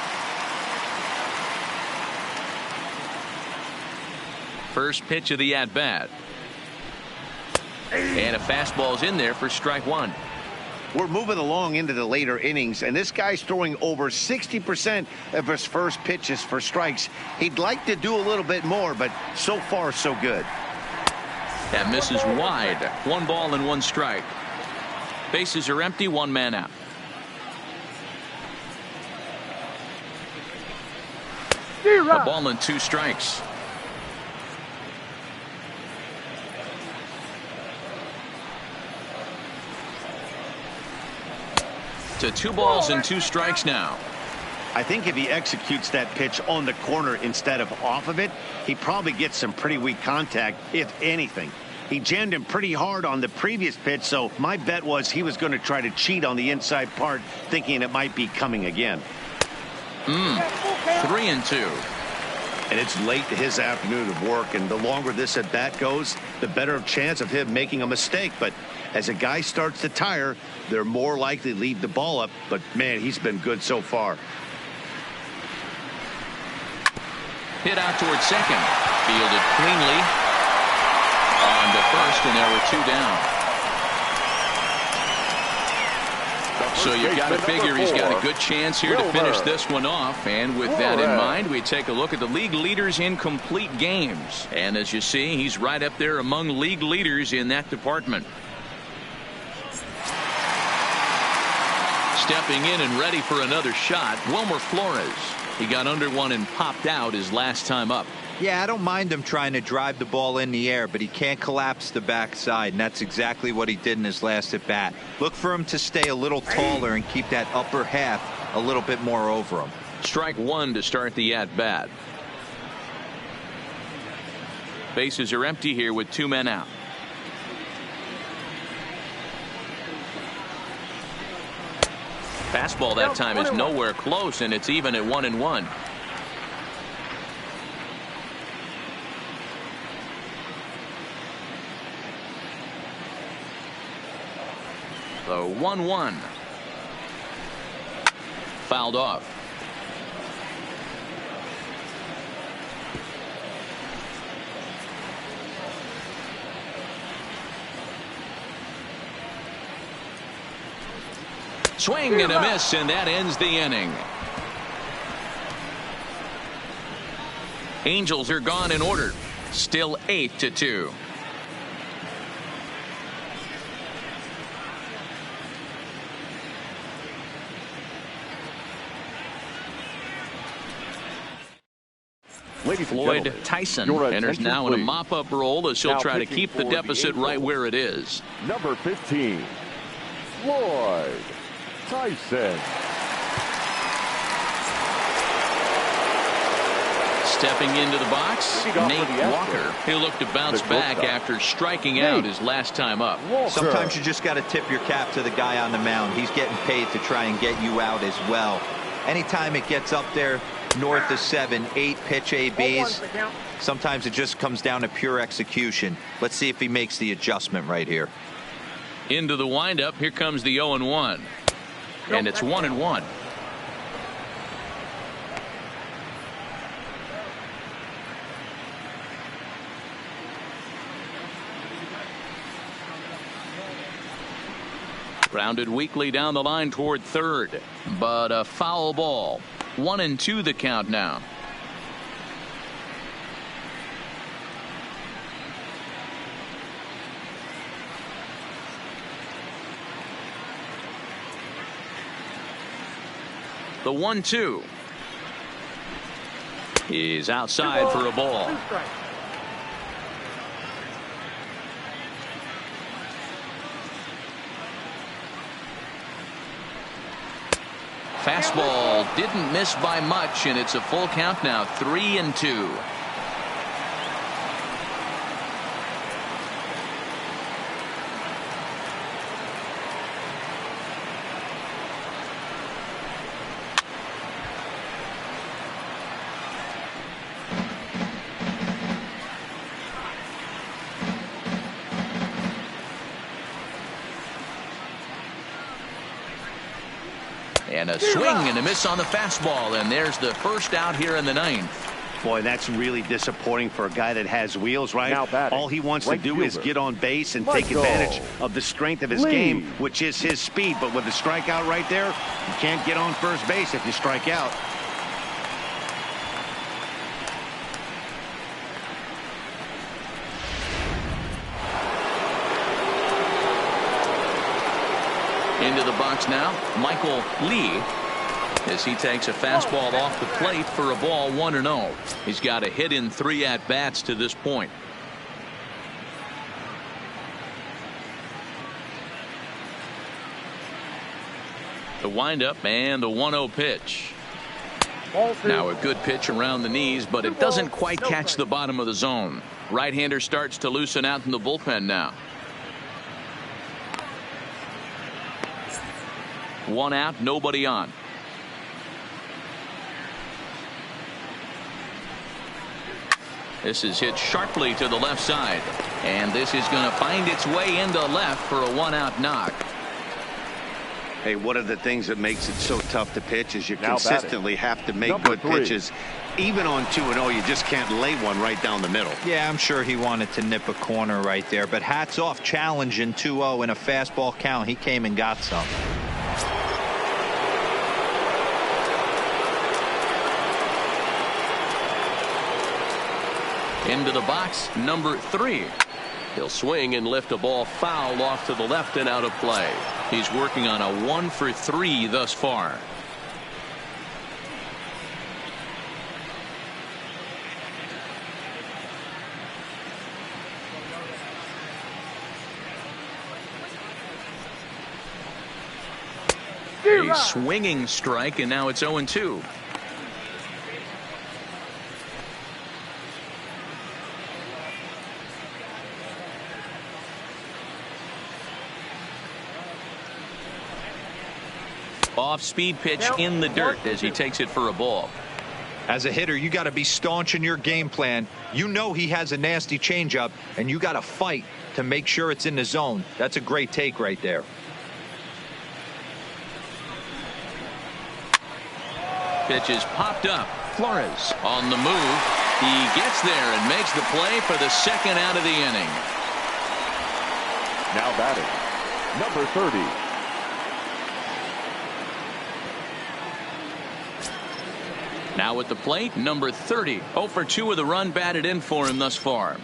First pitch of the at-bat. And a fastball's in there for strike 1. We're moving along into the later innings, and this guy's throwing over 60% of his first pitches for strikes. He'd like to do a little bit more, but so far so good. That misses wide. 1 ball and 1 strike. Bases are empty. 1 man out. A ball and 2 strikes. To 2 balls and 2 strikes now. I think if he executes that pitch on the corner instead of off of it, he probably gets some pretty weak contact, if anything. He jammed him pretty hard on the previous pitch, so my bet was he was going to try to cheat on the inside part, thinking it might be coming again. 3-2. And it's late to his afternoon of work, and the longer this at bat goes, the better chance of him making a mistake. But as a guy starts to tire, they're more likely to leave the ball up. But man, he's been good so far. Hit out toward second. Fielded cleanly. On to first, and there were 2 down. So you've got to figure he's got a good chance here to finish this one off. And with that in mind, we take a look at the league leaders in complete games. And as you see, he's right up there among league leaders in that department. Stepping in and ready for another shot, Wilmer Flores. He got under one and popped out his last time up. Yeah, I don't mind him trying to drive the ball in the air, but he can't collapse the backside, and that's exactly what he did in his last at bat. Look for him to stay a little taller and keep that upper half a little bit more over him. Strike 1 to start the at bat. Bases are empty here with 2 men out. Fastball that time is nowhere close, and it's even at 1-1. The 1-1. Fouled off. Swing and a miss, and that ends the inning. Angels are gone in order. Still 8-2. Floyd Tyson enters now in a mop-up role as he'll try to keep the deficit right where it is. Number 15, Floyd Tyson. Stepping into the box, Nate Walker. He'll look to bounce back after striking out his last time up. Sometimes you just got to tip your cap to the guy on the mound. He's getting paid to try and get you out as well. Anytime it gets up there north of 7, 8 pitch ABs, sometimes it just comes down to pure execution. Let's see if he makes the adjustment right here. Into the windup, here comes the 0-1. And it's 1-1. Grounded weakly down the line toward third, but a foul ball. 1-2 the count now. The 1-2. He's outside for a ball. Fastball didn't miss by much, and it's a full count now, 3-2. And a swing and a miss on the fastball, and there's the first out here in the ninth. Boy, that's really disappointing for a guy that has wheels, right? All he wants to do is get on base and take advantage of the strength of his game, which is his speed. But with the strikeout right there, you can't get on first base if you strike out. Into the box now, Michael Lee, as he takes a fastball off the plate for a ball, 1-0. He's got a hit in 3 at-bats to this point. The windup and the 1-0 pitch. Now a good pitch around the knees, but it doesn't quite catch the bottom of the zone. Right-hander starts to loosen out in the bullpen now. 1 out, nobody on. This is hit sharply to the left side, and this is going to find its way into left for a 1-out knock. Hey, one of the things that makes it so tough to pitch is you consistently have to make good pitches. Even on 2-0, you just can't lay one right down the middle. Yeah, I'm sure he wanted to nip a corner right there, but hats off, challenging 2-0 in a fastball count. He came and got some. Into the box, number 3. He'll swing and lift a ball foul off to the left and out of play. He's working on a 1 for 3 thus far. A swinging strike, and now it's 0-2. Off-speed pitch in the dirt as he takes it for a ball. As a hitter, you got to be staunch in your game plan. You know he has a nasty changeup, and you got to fight to make sure it's in the zone. That's a great take right there. Pitch is popped up. Flores on the move. He gets there and makes the play for the second out of the inning. Now batting, number 30. Now at the plate, number 30. 0 for 2 with a run batted in for him thus far.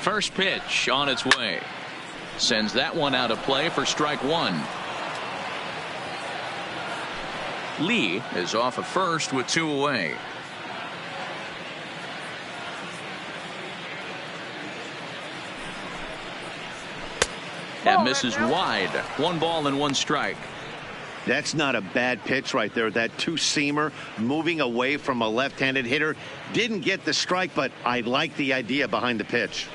First pitch on its way. Sends that one out of play for strike one. Lee is off at first with 2 away. That misses wide. 1 ball and 1 strike. That's not a bad pitch right there. That two-seamer moving away from a left-handed hitter. Didn't get the strike, but I like the idea behind the pitch.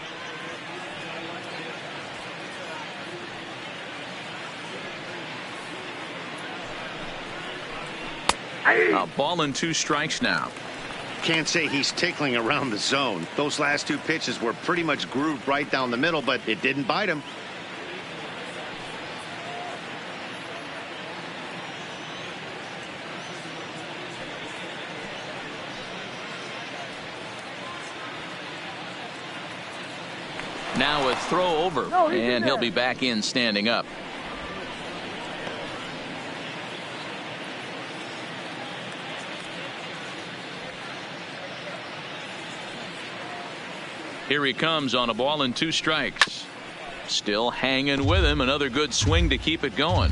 A ball and 2 strikes now. Can't say he's tickling around the zone. Those last 2 pitches were pretty much grooved right down the middle, but it didn't bite him. Now a throw over, and he'll be back in standing up. Here he comes on a ball and 2 strikes. Still hanging with him. Another good swing to keep it going.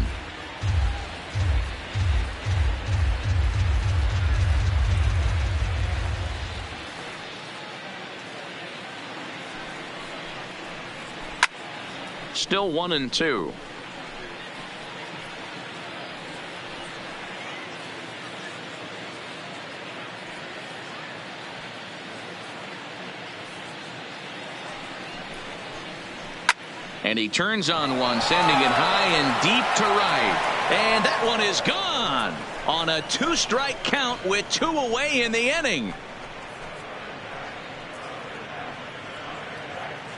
Still 1-2. And he turns on one, sending it high and deep to right. And that one is gone on a 2-strike count with 2 away in the inning.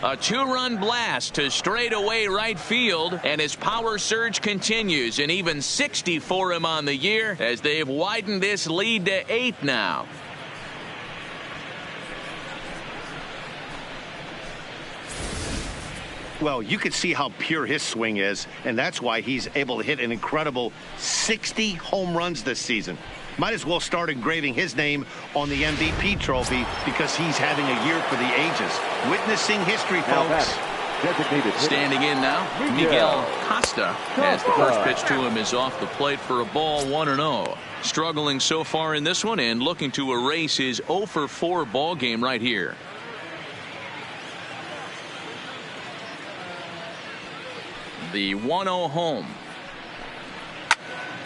A 2-run blast to straightaway right field, and his power surge continues, and even 60 for him on the year as they've widened this lead to 8 now. Well, you can see how pure his swing is, and that's why he's able to hit an incredible 60 home runs this season. Might as well start engraving his name on the MVP trophy because he's having a year for the ages. Witnessing history, folks. Standing in now, Miguel Costa, as the first pitch to him is off the plate for a ball, 1-0. Struggling so far in this one and looking to erase his 0 for 4 ball game right here. The 1-0 home.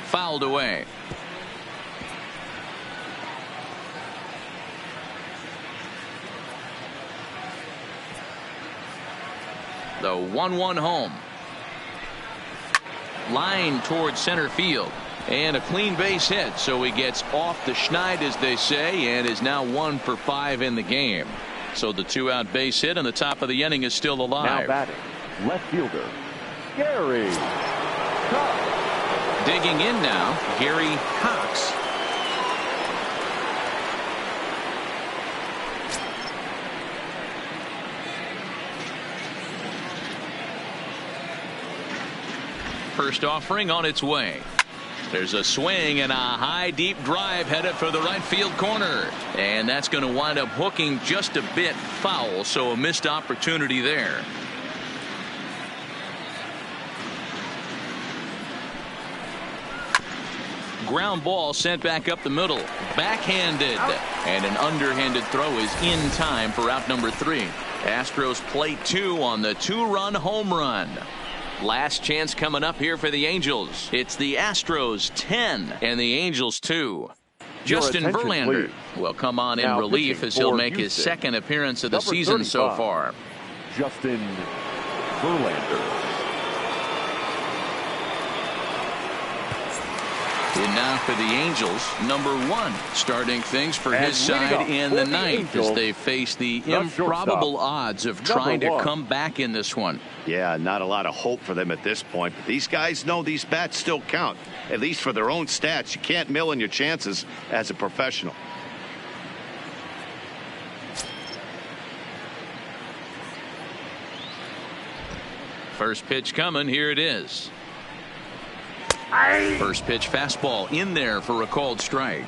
Fouled away. The 1-1 home. Line towards center field. And a clean base hit, so he gets off the schneid, as they say, and is now 1 for 5 in the game. So the 2-out base hit and the top of the inning is still alive. Now batting, left fielder, Gary Cox. Digging in now, Gary Cox. First offering on its way. There's a swing and a high deep drive headed for the right field corner, and that's going to wind up hooking just a bit foul, so a missed opportunity there. Ground ball sent back up the middle, backhanded, and an underhanded throw is in time for out number 3. Astros play 2 on the 2-run home run. Last chance coming up here for the Angels. It's the Astros 10 and the Angels 2. Justin attention, Verlander please. will come on in Now relief pitching as he'll for make his Houston, second appearance of the number season so 35, far. Justin Verlander. And now for the Angels, number 1, starting things for And his side in the ninth as they face the improbable odds of trying to come back in this one. Yeah, not a lot of hope for them at this point. But these guys know these bats still count, at least for their own stats. You can't mill in your chances as a professional. First pitch coming. Here it is. First pitch fastball in there for a called strike.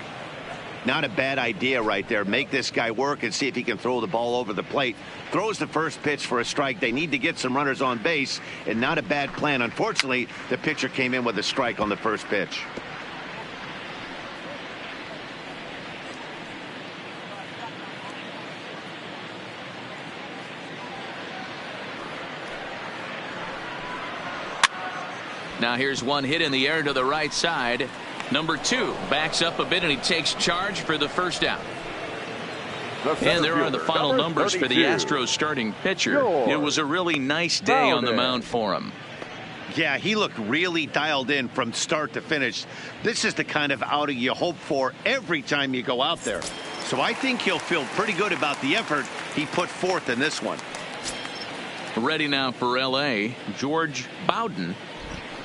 Not a bad idea right there. Make this guy work and see if he can throw the ball over the plate. Throws the first pitch for a strike. They need to get some runners on base, and not a bad plan. Unfortunately, the pitcher came in with a strike on the first pitch. Now here's one hit in the air to the right side. Number 2 backs up a bit and he takes charge for the first out. And there are the final numbers for the Astros starting pitcher. It was a really nice day on the mound for him. Yeah, he looked really dialed in from start to finish. This is the kind of outing you hope for every time you go out there. So I think he'll feel pretty good about the effort he put forth in this one. Ready now for L.A., George Bowden.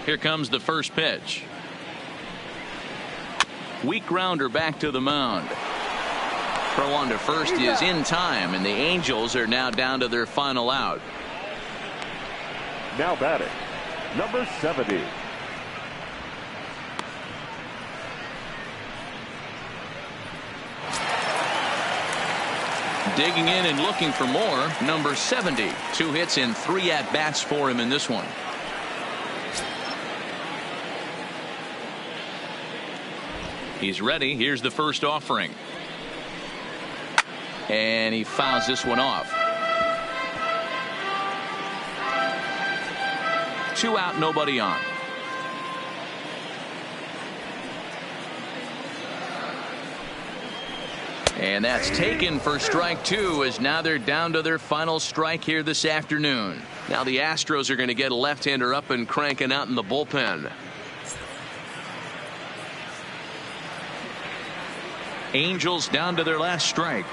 Here comes the first pitch. Weak grounder back to the mound. Throw on to first is in time, and the Angels are now down to their final out. Now batting, number 70. Digging in and looking for more, number 70. 2 hits and 3 at-bats for him in this one. He's ready. Here's the first offering. And he fouls this one off. 2 out, nobody on. And that's taken for strike 2, as now they're down to their final strike here this afternoon. Now the Astros are going to get a left-hander up and cranking out in the bullpen. Angels down to their last strike.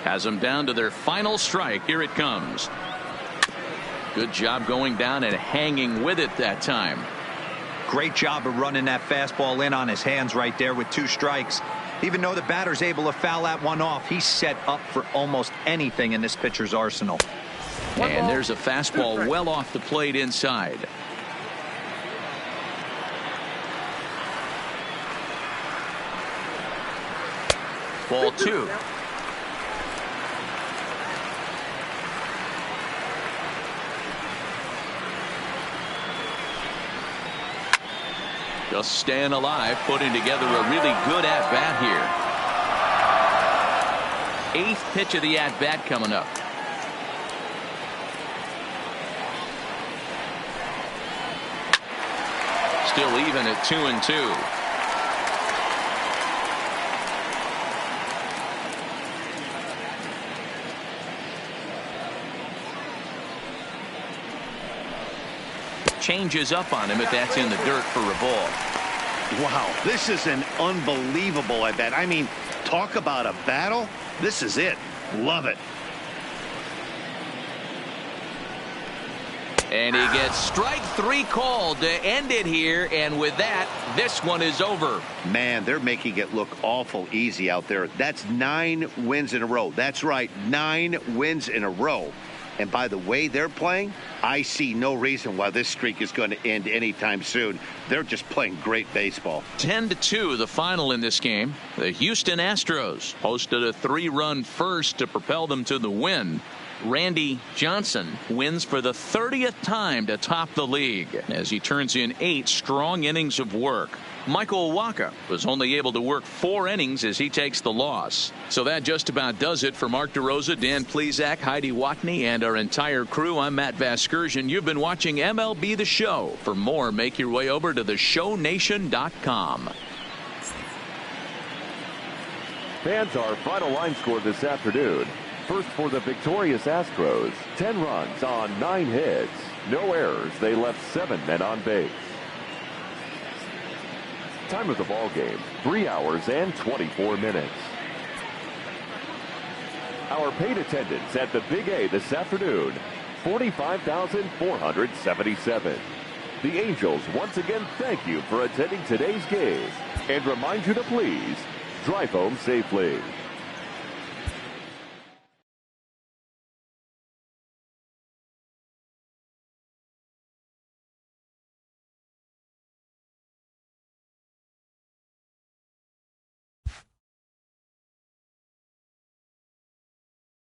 Has them down to their final strike. Here it comes. Good job going down and hanging with it that time. Great job of running that fastball in on his hands right there with 2 strikes. Even though the batter's able to foul that one off, he's set up for almost anything in this pitcher's arsenal. And there's a fastball well off the plate inside. Ball 2. Just staying alive, putting together a really good at-bat here. 8th pitch of the at-bat coming up. Still even at 2-2. Changes up on him, but that's in the dirt for a ball. Wow, this is an unbelievable at bat. I mean, talk about a battle. This is it. Love it. And he gets strike 3 called to end it here, and with that, this one is over. Man, they're making it look awful easy out there. That's 9 wins in a row. That's right, 9 wins in a row. And by the way they're playing, I see no reason why this streak is going to end anytime soon. They're just playing great baseball. 10-2 the final in this game. The Houston Astros posted a 3-run first to propel them to the win. Randy Johnson wins for the 30th time to top the league as he turns in 8 strong innings of work. Michael Wacha was only able to work 4 innings as he takes the loss. So that just about does it for Mark DeRosa, Dan Plesac, Heidi Watney, and our entire crew. I'm Matt Vasgersian. You've been watching MLB The Show. For more, make your way over to theshownation.com. Fans, our final line score this afternoon. First for the victorious Astros, 10 runs on 9 hits. No errors. They left 7 men on base. Time of the ball game, 3 hours and 24 minutes. Our paid attendance at the Big A this afternoon, 45,477. The Angels once again thank you for attending today's game and remind you to please drive home safely.